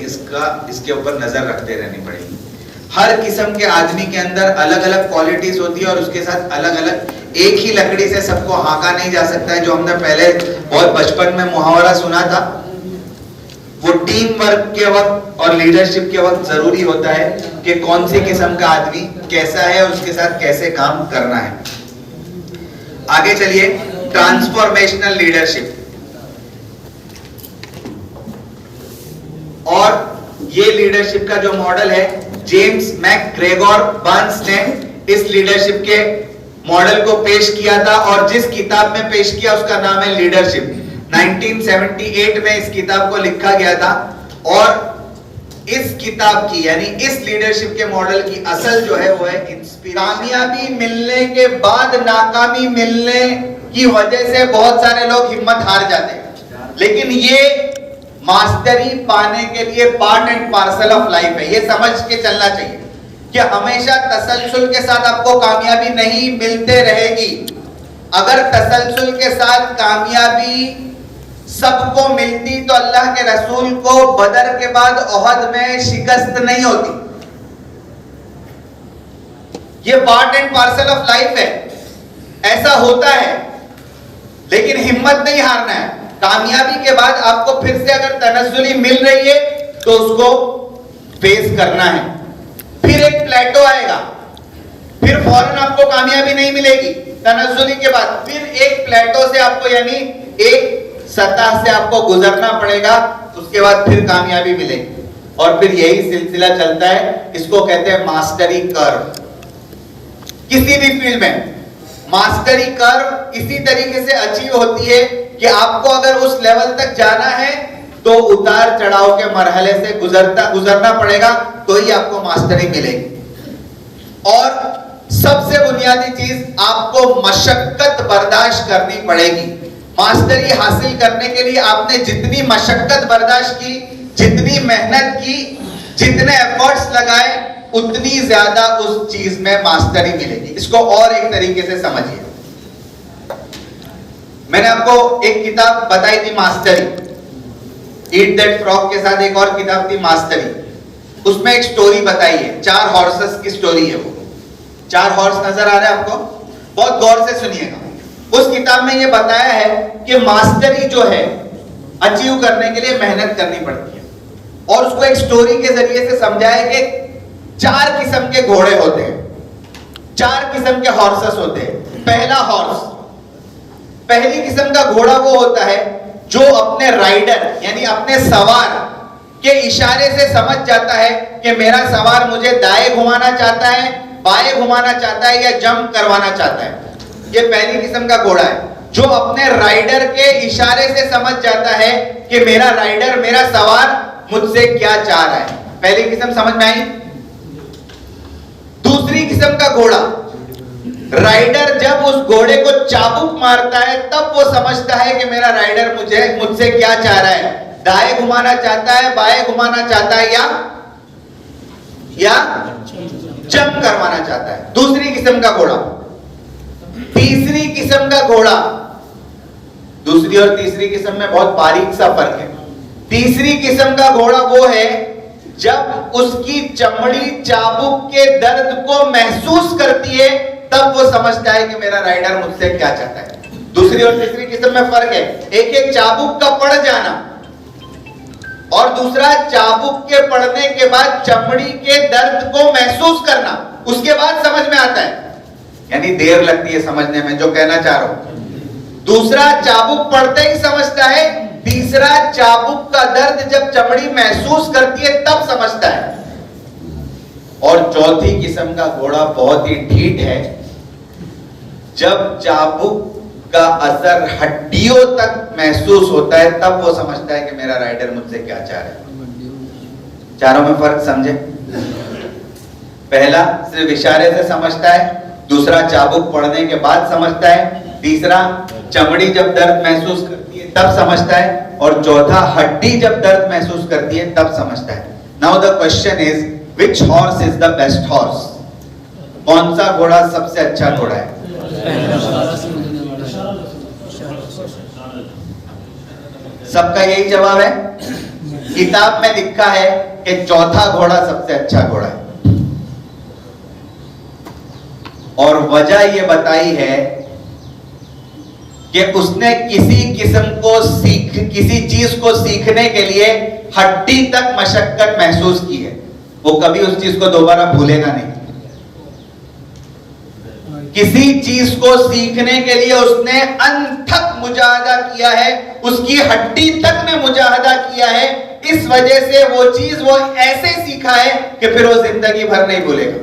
इसके ऊपर नजर रखते रहनी पड़ेगी। हर किस्म के आदमी के अंदर अलग अलग क्वालिटीज होती है और उसके साथ अलग अलग, एक ही लकड़ी से सबको हाँका नहीं जा सकता है। जो हमने पहले बहुत बचपन में मुहावरा सुना था, वो टीम वर्क के वक्त और लीडरशिप के वक्त जरूरी होता है कि कौन सी किस्म का आदमी कैसा है और उसके साथ कैसे काम करना है। आगे चलिए, ट्रांसफॉर्मेशनल लीडरशिप। और ये लीडरशिप का जो मॉडल है, जेम्स मैकग्रेगोर बर्न्स ने इस लीडरशिप के मॉडल को पेश किया था और जिस किताब में पेश किया उसका नाम है लीडरशिप। 1978 में इस किताब को लिखा गया था और इस किताब की, यानी इस लीडरशिप के मॉडल की असल जो है वो है कामयाबी मिलने के बाद नाकामी मिलने की वजह से बहुत सारे लोग हिम्मत हार जाते हैं, लेकिन ये मास्टरी पाने के लिए part and parcel of life है। ये समझ के चलना चाहिए कि हमेशा तसलसल के साथ आपको कामयाबी नहीं मिलते रहेगी। अगर तसलसल के साथ कामयाबी सबको मिलती तो अल्लाह के रसूल को बदर के बाद ओहद में शिकस्त नहीं होती। ये part and parcel of life है, ऐसा होता है, लेकिन हिम्मत नहीं हारना है। कामयाबी के बाद आपको फिर से अगर तनज़्ज़ुली मिल रही है तो उसको फेस करना है। फिर एक प्लेटो आएगा, फिर फौरन आपको कामयाबी नहीं मिलेगी तनज़्ज़ुली के बाद, फिर एक प्लेटो से आपको, यानी एक सतह से आपको गुजरना पड़ेगा, उसके बाद फिर कामयाबी मिलेगी। और फिर यही सिलसिला चलता है, इसको कहते हैं मास्टरी कर्व। किसी भी फील्ड में मास्टरी कर्व इसी तरीके से अचीव होती है कि आपको अगर उस लेवल तक जाना है तो उतार चढ़ाव के मरहले से गुजरना पड़ेगा, तो ही आपको मास्टरी मिलेगी। और सबसे बुनियादी चीज, आपको मशक्कत बर्दाश्त करनी पड़ेगी। मास्टरी हासिल करने के लिए आपने जितनी मशक्कत बर्दाश्त की, जितनी मेहनत की, जितने एफर्ट्स लगाए, उतनी ज्यादा उस चीज में मास्टरी मिलेगी। इसको और एक तरीके से समझिए। मैंने आपको एक किताब बताई थी मास्टरी, ईट दैट फ्रॉग के साथ एक और किताब थी मास्टरी। उसमें एक स्टोरी बताई है, 4 हॉर्सेस की स्टोरी है वो। 4 हॉर्स नजर आ रहे हैं आपको? बहुत गौर से सुनिएगा। उस किताब में ये बताया है कि मास्टरी जो है अचीव करने के लिए मेहनत करनी पड़ती है, और उसको एक स्टोरी के जरिए से समझाया कि 4 किस्म के घोड़े होते हैं, 4 किस्म के हॉर्सेस होते हैं। पहला हॉर्स, पहली किस्म का घोड़ा वो होता है जो अपने राइडर यानी अपने सवार के इशारे से समझ जाता है कि मेरा सवार मुझे दाएं घुमाना चाहता है, बाएं घुमाना चाहता है या जंप करवाना चाहता है। ये पहली किस्म का घोड़ा है जो अपने राइडर के इशारे से समझ जाता है कि मेरा राइडर, मेरा सवार मुझसे क्या चाह रहा है। पहली किस्म समझ में आई? दूसरी किस्म का घोड़ा, राइडर जब उस घोड़े को चाबुक मारता है तब वो समझता है कि मेरा राइडर मुझसे क्या चाह रहा है, दाएं घुमाना चाहता है, बाएं घुमाना चाहता है या जंप करवाना चाहता है। दूसरी किस्म का घोड़ा। तीसरी किस्म का घोड़ा, दूसरी और तीसरी किस्म में बहुत बारीक सा फर्क है। तीसरी किस्म का घोड़ा वो है जब उसकी चमड़ी चाबुक के दर्द को महसूस करती है तब वो समझता है कि मेरा राइडर मुझसे क्या चाहता है। दूसरी और तीसरी किस्म में फर्क है। एक है चाबुक का पड़ जाना और दूसरा चाबुक के पड़ने के बाद चमड़ी के दर्द को महसूस करना, उसके बाद समझ में आता है, यानी देर लगती है समझने में, जो कहना चाह रहा हूं। दूसरा चाबुक पड़ते ही समझता है, तीसरा चाबुक का दर्द जब चमड़ी महसूस करती है तब समझता है। और चौथी किस्म का घोड़ा बहुत ही ढीठ है, जब चाबुक का असर हड्डियों तक महसूस होता है तब वो समझता है कि मेरा राइडर मुझसे क्या चाह रहा है। चारों में फर्क समझे? पहला सिर्फ इशारे से समझता है, दूसरा चाबुक पड़ने के बाद समझता है, तीसरा चमड़ी जब दर्द महसूस करती है तब समझता है, और चौथा हड्डी जब दर्द महसूस करती है तब समझता है। Now the question is, which horse is the best horse? कौन सा घोड़ा सबसे अच्छा घोड़ा है? सबका यही जवाब है। किताब में लिखा है कि चौथा घोड़ा सबसे अच्छा घोड़ा है, और वजह यह बताई है कि उसने किसी चीज को सीखने के लिए हड्डी तक मशक्कत महसूस की है, वो कभी उस चीज को दोबारा भूलेगा नहीं। किसी चीज को सीखने के लिए उसने अनथक मुजाहदा किया है, उसकी हड्डी तक ने मुजाहदा किया है, इस वजह से वो चीज वो ऐसे सीखा है कि फिर वो जिंदगी भर नहीं भूलेगा।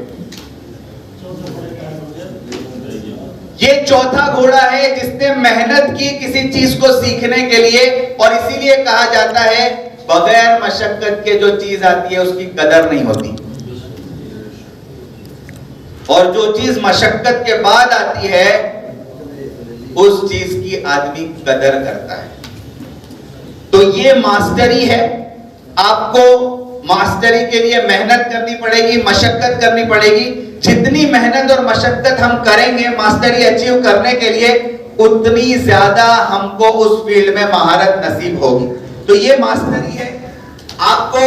ये चौथा घोड़ा है जिसने मेहनत की किसी चीज को सीखने के लिए, और इसीलिए कहा जाता है बगैर मशक्कत के जो चीज आती है उसकी कदर नहीं होती, और जो चीज मशक्कत के बाद आती है उस चीज की आदमी कदर करता है। तो ये मास्टरी है। आपको मास्टरी के लिए मेहनत करनी पड़ेगी, मशक्कत करनी पड़ेगी। जितनी मेहनत और मशक्कत हम करेंगे मास्टरी अचीव करने के लिए, उतनी ज्यादा हमको उस फील्ड में महारत नसीब होगी। तो ये मास्टरी है। आपको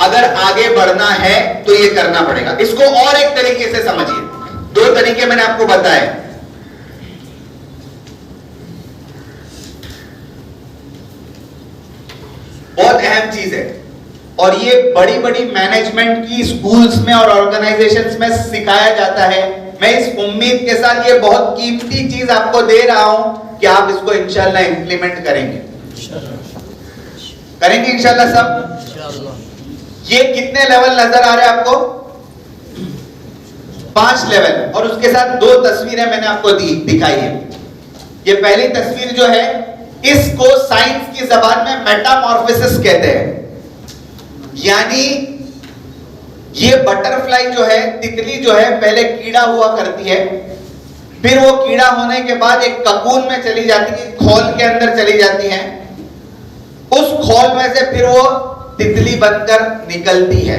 अगर आगे बढ़ना है तो ये करना पड़ेगा। इसको और एक तरीके से समझिए, दो तरीके मैंने आपको बताए। बहुत अहम चीज है, और ये बड़ी बड़ी मैनेजमेंट की स्कूल्स में और ऑर्गेनाइजेशंस में सिखाया जाता है। मैं इस उम्मीद के साथ ये बहुत कीमती चीज आपको दे रहा हूं कि आप इसको इंशाल्लाह इंप्लीमेंट करेंगे। करेंगे इंशाल्लाह सब। ये कितने लेवल नजर आ रहे हैं आपको? 5 लेवल, और उसके साथ 2 तस्वीरें मैंने आपको दिखाई है। ये पहली तस्वीर जो है, इसको साइंस की जबान में मेटामॉर्फोसिस कहते हैं। यानी ये बटरफ्लाई जो है, तितली जो है, पहले कीड़ा हुआ करती है, फिर वो कीड़ा होने के बाद एक ककून में चली जाती है, खोल के अंदर चली जाती है। उस खोल में से फिर वो तितली बनकर निकलती है।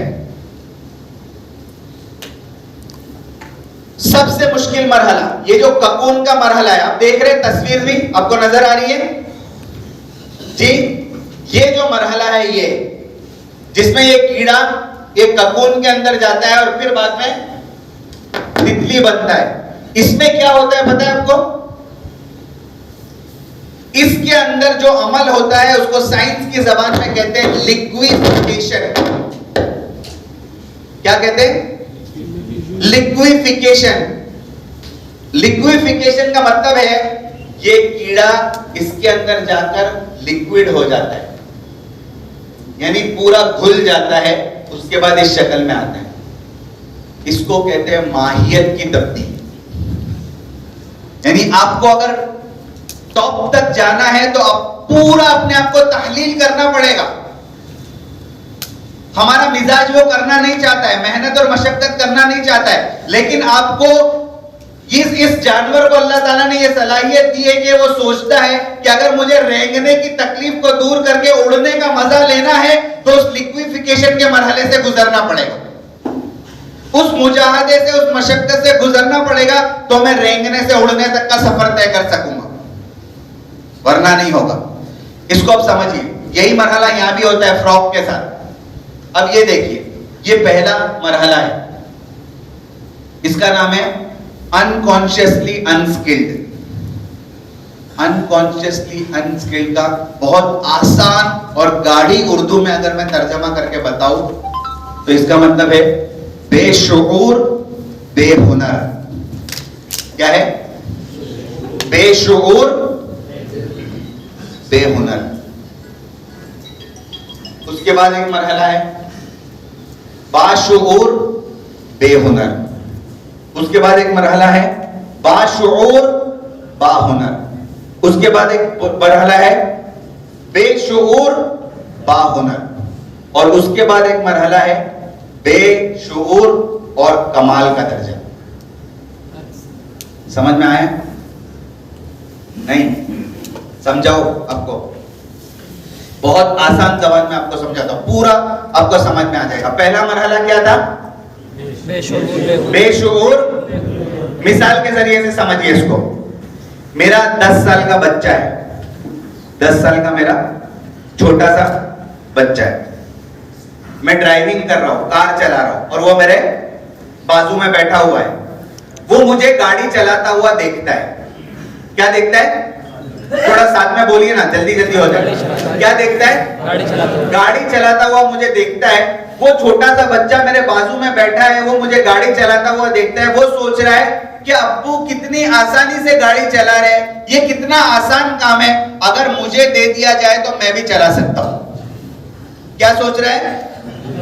सबसे मुश्किल मरहला ये जो ककून का मरहला है, आप देख रहे हैं, तस्वीर भी आपको नजर आ रही है जी। ये जो मरहला है, ये जिसमें ये कीड़ा एक ककून के अंदर जाता है और फिर बाद में तितली बनता है, इसमें क्या होता है पता है आपको? इसके अंदर जो अमल होता है उसको साइंस की जबान में कहते हैं लिक्विफिकेशन। क्या कहते हैं? लिक्विफिकेशन। लिक्विफिकेशन का मतलब है ये कीड़ा इसके अंदर जाकर लिक्विड हो जाता है, यानी पूरा घुल जाता है, उसके बाद इस शक्ल में आता है। इसको कहते हैं माहियत की तब्दीली। यानी आपको अगर टॉप तक जाना है तो आप पूरा अपने आप को तहलील करना पड़ेगा। हमारा मिजाज वो करना नहीं चाहता है, मेहनत और मशक्कत करना नहीं चाहता है, लेकिन आपको इस जानवर को अल्लाह ताला ने ये सलाहियत दी है कि वो सोचता है कि अगर मुझे रेंगने की तकलीफ को दूर करके उड़ने का मजा लेना है तो उस लिक्विफिकेशन के मरहले से गुजरना पड़ेगा, उस मुजाहदे से, उस मशक्कत से गुजरना पड़ेगा, तो मैं रेंगने से उड़ने तक का सफर तय कर सकूंगा, वरना नहीं होगा। इसको अब समझिए, यही मरहला यहां भी होता है फ्रॉग के साथ। अब ये देखिए, ये पहला मरहला है, इसका नाम है अनकॉन्शियसली अनस्किल्ड। अनकॉन्शियसली अनस्किल्ड का बहुत आसान और गाढ़ी उर्दू में अगर मैं तर्जमा करके बताऊं तो इसका मतलब है बेशऊर बेहुनर। क्या है? बेशऊर बेहुनर। उसके बाद एक मरहला है बाशऊर बेहुनर। उसके बाद एक मरहला है बाशऊर बाहुनर। उसके बाद एक मरहला है बेशऊर बाहुनर। और उसके बाद एक मरहला है बेशऊर और कमाल का दर्जा। समझ में आया? नहीं समझाओ आपको, बहुत आसान जबान में आपको समझाता हूं, पूरा आपको समझ में आ जाएगा। पहला मरहला क्या था? बेशऊर। मिसाल के जरिए से समझिए इसको। मेरा 10 साल का बच्चा है, 10 साल का मेरा छोटा सा बच्चा है। मैं ड्राइविंग कर रहा हूं, कार चला रहा हूं, और वो मेरे बाजू में बैठा हुआ है। वो मुझे गाड़ी चलाता हुआ देखता है। क्या देखता है? थोड़ा साथ में बोलिए ना, जल्दी जल्दी हो जाए। क्या देखता है? गाड़ी चलाता हुआ मुझे देखता है। वो छोटा सा बच्चा मेरे बाजू में बैठा है, वो मुझे गाड़ी चलाता हुआ देखता है। वो सोच रहा है कि अब्बू कितनी आसानी से गाड़ी चला रहे हैं, ये कितना आसान काम है, अगर मुझे दे दिया जाए तो मैं भी चला सकता हूं। क्या सोच रहा है?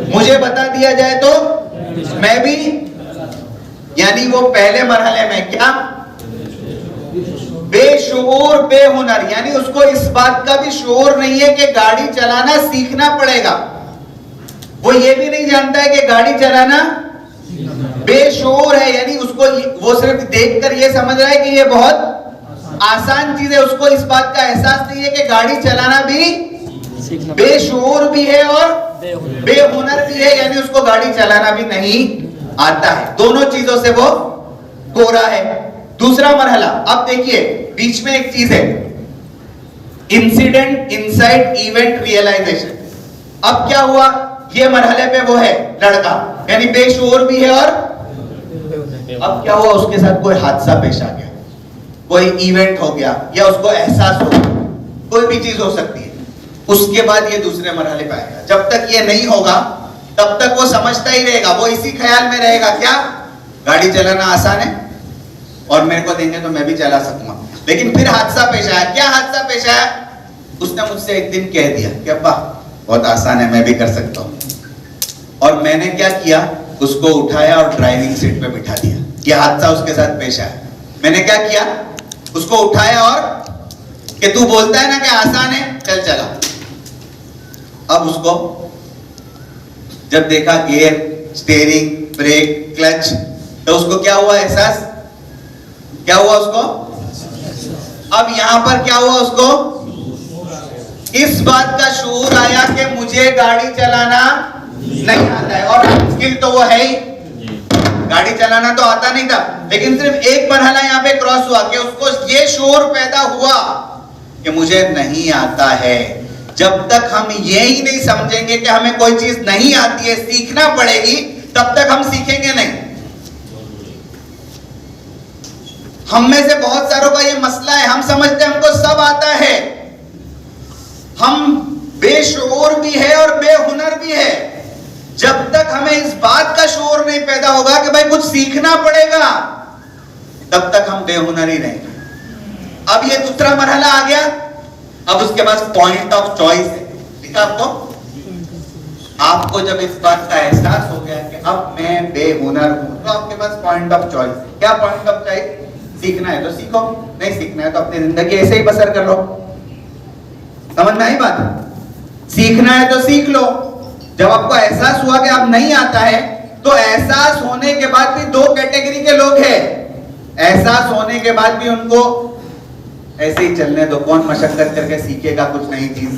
मुझे बता दिया जाए तो मैं भी, यानी वो पहले मरहले में क्या? बेशऊर बेहुनर, यानी उसको इस बात का भी शऊर नहीं है कि गाड़ी चलाना सीखना पड़ेगा। वो ये भी नहीं जानता है कि गाड़ी चलाना बेशऊर है, यानी उसको वो सिर्फ देखकर ये समझ रहा है कि ये बहुत आसान चीज है। उसको इस बात का एहसास नहीं है कि गाड़ी चलाना भी बेशऊर भी है और बेहुनर भी है, यानी उसको गाड़ी चलाना भी नहीं आता है। दोनों चीजों से वो कोरा है। दूसरा मरहला, अब देखिए बीच में एक चीज है, इंसिडेंट इनसाइट इवेंट रियलाइजेशन। अब क्या हुआ? ये मरहले पे वो है लड़का, यानी बेशऊर भी है। और अब क्या हुआ? उसके साथ कोई हादसा पेश आ गया, कोई इवेंट हो गया, या उसको एहसास हो गया, कोई भी चीज हो सकती है। उसके बाद ये दूसरे मरहले पे आएगा। जब तक ये नहीं होगा तब तक वो समझता ही रहेगा, वो इसी ख्याल में रहेगा, क्या गाड़ी चलाना आसान है और मेरे को देंगे तो मैं भी चला सकूंगा। लेकिन फिर हादसा पेश आया। क्या हादसा पेश आया? उसने मुझसे एक दिन कह दिया कि अब्बा बहुत आसान है, मैं भी कर सकता हूं। और मैंने क्या किया? उसको उठाया और ड्राइविंग सीट पे बिठा दिया। ये हादसा उसके साथ पेश आया। मैंने क्या किया? उसको उठाया और कि तू बोलता है ना कि आसान है, चल चला। अब उसको जब देखा गियर, स्टीयरिंग, ब्रेक, क्लच, तो उसको क्या हुआ? एहसास क्या हुआ उसको? अब यहां पर क्या हुआ उसको? इस बात का शऊर आया कि मुझे गाड़ी चलाना नहीं आता है। और स्किल तो वो है ही, गाड़ी चलाना तो आता नहीं था, लेकिन सिर्फ एक मरहला यहां पे क्रॉस हुआ कि उसको ये शऊर पैदा हुआ कि मुझे नहीं आता है। जब तक हम ये ही नहीं समझेंगे कि हमें कोई चीज नहीं आती है, सीखना पड़ेगी, तब तक हम सीखेंगे नहीं। हम में से बहुत सारों का ये मसला है, हम समझते हैं हमको सब आता है। हम बेशऊर भी है और बेहुनर भी है। जब तक हमें इस बात का शऊर नहीं पैदा होगा कि भाई कुछ सीखना पड़ेगा, तब तक हम बेहुनर ही रहेंगे। अब ये दूसरा मरहला आ गया। अब उसके पास पॉइंट ऑफ चॉइस है। लिखा आपको जब इस बात का एहसास हो गया कि अब मैं बेहुनर हूं, तो आपके पास पॉइंट ऑफ चॉइस। क्या पॉइंट ऑफ चॉइस? सीखना है तो सीखो, नहीं सीखना है तो अपनी जिंदगी ऐसे ही बसर कर लो। समझ में आई बात? सीखना है तो सीख लो। जब आपको एहसास हुआ कि अब नहीं आता है, तो एहसास होने के बाद भी दो कैटेगरी के लोग हैं। एहसास होने के बाद भी उनको ऐसे ही चलने दो, कौन मशक्कत करके सीखेगा कुछ नई चीज।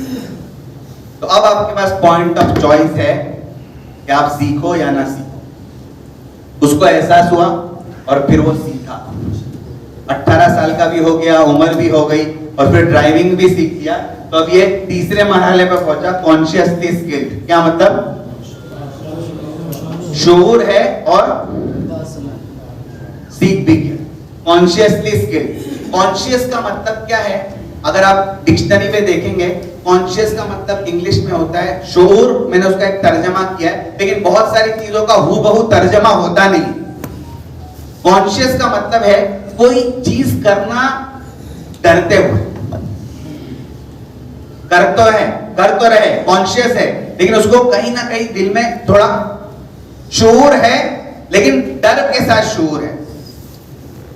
तो अब आपके पास पॉइंट ऑफ चॉइस है कि आप सीखो या ना सीखो। उसको एहसास हुआ और फिर वो सीखा। 18 साल का भी हो गया, उम्र भी हो गई, और फिर ड्राइविंग भी सीख लिया। तो अब ये तीसरे मरहले पर पहुंचा, कॉन्शियसली स्किल्ड। क्या मतलब? शऊर है और सीख भी किया, कॉन्शियसली स्किल। कॉन्शियस का मतलब क्या है? अगर आप डिक्शनरी में देखेंगे, कॉन्शियस का मतलब इंग्लिश में होता है शऊर, मैंने उसका एक तर्जमा किया है, लेकिन बहुत सारी चीजों का हूबहू तर्जमा होता नहीं। कॉन्शियस का मतलब है कोई चीज करना डरते हुए, कर तो रहे, कॉन्शियस है, लेकिन उसको कहीं ना कहीं दिल में थोड़ा शऊर है, लेकिन डर के साथ शऊर है।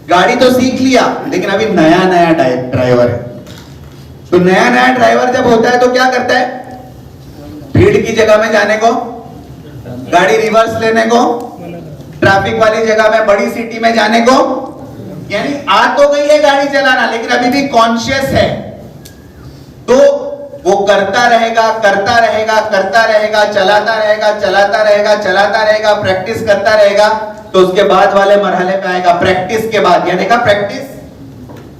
गाड़ी तो सीख लिया, लेकिन अभी नया नया ड्राइवर है। तो नया नया ड्राइवर जब होता है तो क्या करता है? भीड़ की जगह में जाने को, गाड़ी रिवर्स लेने को, ट्रैफिक वाली जगह में, बड़ी सिटी में जाने को, यानी आ तो गई है गाड़ी चलाना, लेकिन अभी भी कॉन्शियस है। तो वो करता रहेगा, चलाता रहेगा, प्रैक्टिस करता रहेगा। तो उसके बाद वाले मरहले पे आएगा प्रैक्टिस के बाद, यानी का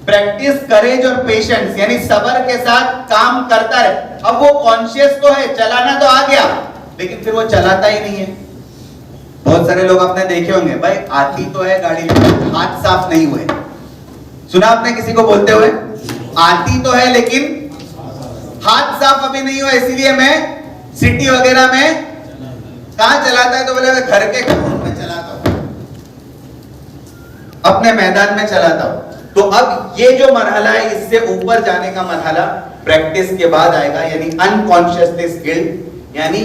प्रैक्टिस करेज और पेशेंस, यानी सब्र के साथ काम करता रहे। अब वो कॉन्शियस तो है, चलाना तो आ गया, लेकिन फिर वो चलाता ही नहीं है। बहुत सारे लोग आपने देखे होंगे, भाई आती तो है गाड़ी, हाथ साफ नहीं हुए। सुना आपने किसी को बोलते हुए? आती तो है लेकिन हाथ साफ अभी नहीं हुआ, इसीलिए मैं सिटी वगैरह में कहां चलाता है? तो बोले मैं घर के ग्राउंड में चलाता हूं, अपने मैदान में चलाता हूं। तो अब ये जो मरहला है, इससे ऊपर जाने का मरहला प्रैक्टिस के बाद आएगा, यानी अनकॉन्शियसली स्किल्ड, यानी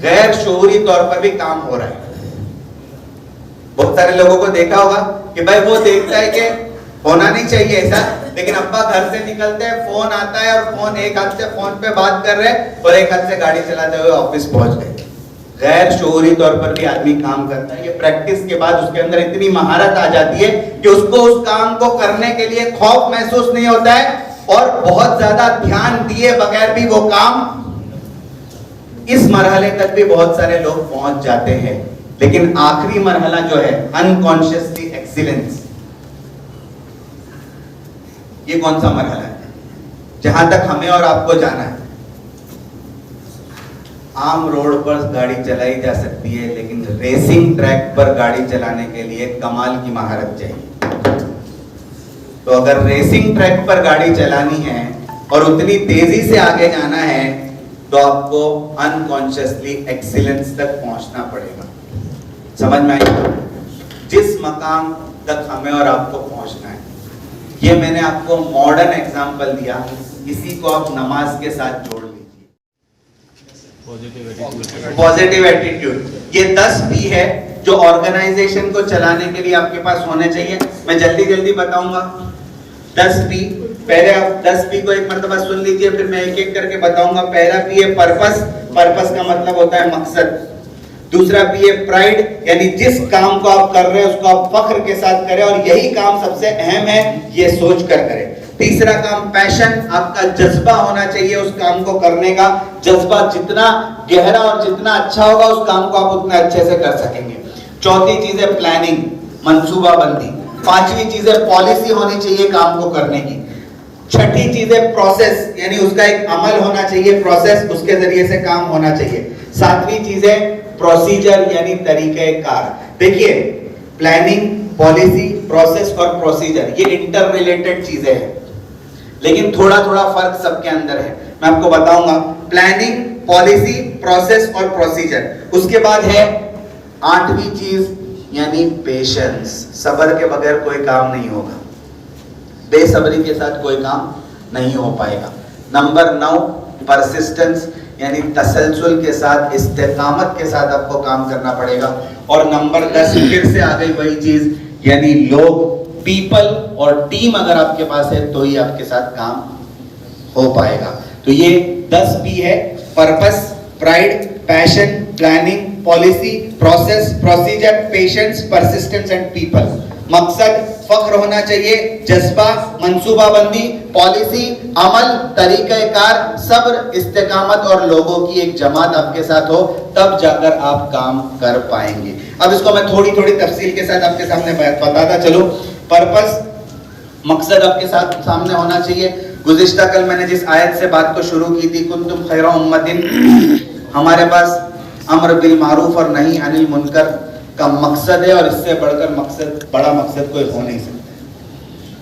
गैर शऊरी तौर पर भी काम हो रहा है। बहुत सारे लोगों को देखा होगा कि भाई वो देखता है कि होना नहीं चाहिए ऐसा, लेकिन अब्बा घर से निकलते हैं, फोन आता है और फोन एक हाथ से फोन पे बात कर रहे हैं और एक हाथ से गाड़ी चलाते हुए ऑफिस पहुंच गए। गैर शऊरी तौर पर भी आदमी काम करता है। ये प्रैक्टिस के बाद उसके अंदर इतनी महारत आ जाती है कि उसको उस काम को करने के लिए खौफ महसूस नहीं होता है, और बहुत ज्यादा ध्यान दिए बगैर भी वो काम, इस मरहले तक भी बहुत सारे लोग पहुंच जाते हैं। लेकिन आखिरी मरहला जो है अनकॉन्शियसली एक्सीलेंस, ये कौन सा मरहला है? जहां तक हमें और आपको जाना है। आम रोड पर गाड़ी चलाई जा सकती है, लेकिन रेसिंग ट्रैक पर गाड़ी चलाने के लिए कमाल की महारत चाहिए। तो अगर रेसिंग ट्रैक पर गाड़ी चलानी है और उतनी तेजी से आगे जाना है, तो आपको अनकॉन्शियसली एक्सीलेंस तक पहुंचना पड़ेगा। समझ में आई? जिस मकाम तक हमें और आपको पहुंचना है, ये मैंने आपको मॉडर्न एग्जांपल दिया, इसी को आप नमाज के साथ जोड़ लीजिए। पॉजिटिव एटीट्यूड, ये 10 P है जो ऑर्गेनाइजेशन को चलाने के लिए आपके पास होने चाहिए। मैं जल्दी बताऊंगा 10 P। पहले आप 10 P को एक मर्तबा सुन लीजिए, फिर मैं एक एक करके बताऊंगा। पहला P है पर्पस, पर्पस का मतलब होता है मकसद। दूसरा P है प्राइड, यानी जिस काम को आप कर रहे हैं उसको आप फख्र के साथ करें और यही काम सबसे अहम है, ये सोच कर करें। तीसरा काम पैशन, आपका जज्बा होना चाहिए उस काम को करने का। जज्बा जितना गहरा और जितना अच्छा होगा, उस काम को आप उतना अच्छे से कर सकेंगे। चौथी चीज है प्लानिंग, मंसूबाबंदी। पांचवी चीज है पॉलिसी होनी चाहिए काम को करने की। छठी चीज है प्रोसेस, यानी उसका एक अमल होना चाहिए, प्रोसेस, उसके जरिए से काम होना चाहिए। सातवीं चीज है प्रोसीजर, यानी तरीक़ेकार। देखिए, प्लानिंग, पॉलिसी, प्रोसेस और प्रोसीजर, ये इंटर रिलेटेड चीजें हैं, लेकिन थोड़ा थोड़ा फर्क सबके अंदर है। मैं आपको बताऊंगा। प्लानिंग, पॉलिसी, प्रोसेस और प्रोसीजर। उसके बाद है 8वीं चीज, यानी पेशेंस। सब्र के बगैर कोई काम नहीं होगा, बेसब्री के साथ कोई काम नहीं हो पाएगा। नंबर 9 परसिस्टेंस, यानी तसलसल के साथ, इस्तेकामत के साथ आपको काम करना पड़ेगा। और नंबर 10 फिर से आ गई वही चीज, यानी लोग, पीपल और टीम अगर आपके पास है तो ही आपके साथ काम हो पाएगा। तो ये 10 P है, purpose, pride, passion, planning, policy, process, procedure, patience, persistence and people. मकसद, फख्र होना चाहिए, जज्बा, मंसूबाबंदी, पॉलिसी, अमल, तरीक़ेकार, सब्र, इस्तेकामत और लोगों की एक जमात आपके साथ हो, तब जाकर आप काम कर पाएंगे। अब इसको मैं थोड़ी थोड़ी तफसील के साथ आपके सामने बताता चलूं। पर्पस, मकसद आपके साथ सामने होना चाहिए। गुज़िश्ता कल मैंने जिस आयत से बात को शुरू की थी, कुंतुम खैरा उम्मतिन, हमारे पास अम्र बिल मारूफ और नहीं अनिल मुनकर का मकसद है, और इससे बढ़कर मकसद, बड़ा मकसद कोई हो नहीं सकता।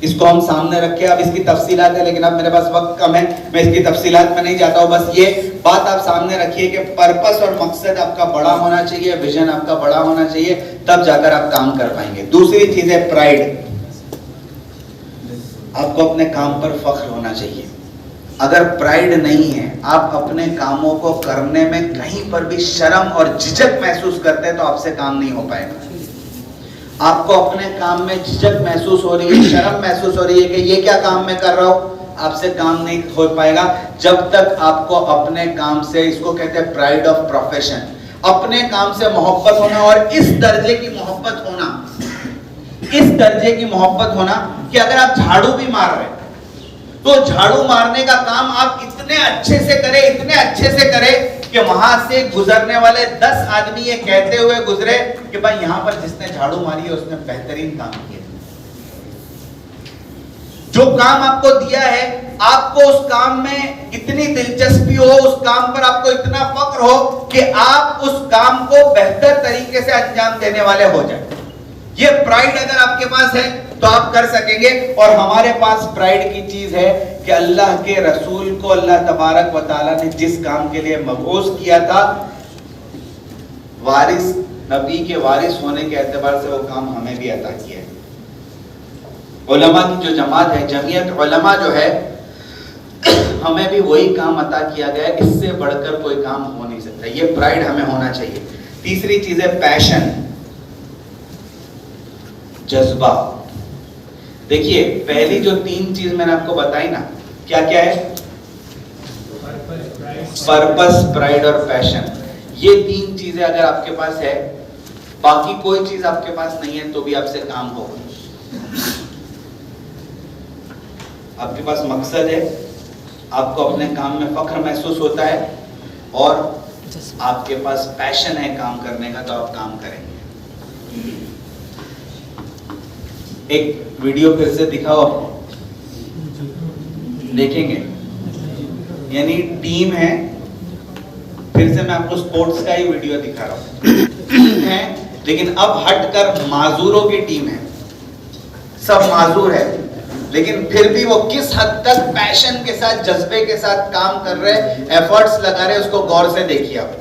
इसको हम सामने रखे। अब इसकी तफसीलात है, लेकिन अब मेरे पास वक्त कम है, मैं इसकी तफसीलात में नहीं जाता हूँ। बस ये बात आप सामने रखिए कि पर्पस और मकसद आपका बड़ा होना चाहिए, विजन आपका बड़ा होना चाहिए, तब जाकर आप काम कर पाएंगे। दूसरी चीज है प्राइड। आपको अपने काम पर फख्र होना चाहिए। अगर प्राइड नहीं है, आप अपने कामों को करने में कहीं पर भी शर्म और झिझक महसूस करते हैं, तो आपसे काम नहीं हो पाएगा। आपको अपने काम में झिझक महसूस हो रही है, शर्म महसूस हो रही है कि ये क्या काम मैं कर रहा हूं, आपसे काम नहीं हो पाएगा जब तक आपको अपने काम से, इसको कहते हैं प्राइड ऑफ प्रोफेशन, अपने काम से मोहब्बत होना। और इस दर्जे की मोहब्बत होना, इस दर्जे की मोहब्बत होना कि अगर आप झाड़ू भी मार रहे हैं तो झाड़ू मारने का काम आप इतने अच्छे से करें, इतने अच्छे से करें कि वहां से गुजरने वाले 10 आदमी ये कहते हुए गुजरे कि भाई यहां पर जिसने झाड़ू मारी है उसने बेहतरीन काम किया। जो काम आपको दिया है, आपको उस काम में इतनी दिलचस्पी हो, उस काम पर आपको इतना फख्र हो कि आप उस काम को बेहतर तरीके से अंजाम देने वाले हो जाए। ये प्राइड अगर आपके पास है तो आप कर सकेंगे। और हमारे पास प्राइड की चीज है कि अल्लाह के रसूल को अल्लाह तबारक व तआला ने जिस काम के लिए मबऊस किया था, वारिस, नबी के वारिस होने के एतबार से वो काम हमें भी अता किया है। उलमा की जो जमात है, जमीयत उलमा जो है, हमें भी वही काम अता किया गया है। इससे बढ़कर कोई काम हो नहीं सकता। ये प्राइड हमें होना चाहिए। तीसरी चीज है पैशन, जज्बा। देखिए, पहली जो 3 चीज मैंने आपको बताई ना, क्या क्या है? पर्पस, प्राइड और पैशन। ये 3 चीजें अगर आपके पास है, बाकी कोई चीज आपके पास नहीं है तो भी आपसे काम होगा। आपके पास मकसद है, आपको अपने काम में फख्र महसूस होता है, और आपके पास पैशन है काम करने का, तो आप काम करेंगे। एक वीडियो फिर से दिखाओ, देखेंगे। यानी टीम है, फिर से मैं आपको स्पोर्ट्स का ही वीडियो दिखा रहा हूं है, लेकिन अब हटकर माजूरों की टीम है। सब माजूर है, लेकिन फिर भी वो किस हद तक पैशन के साथ, जज्बे के साथ काम कर रहे, एफर्ट्स लगा रहे, उसको गौर से देखिए आप।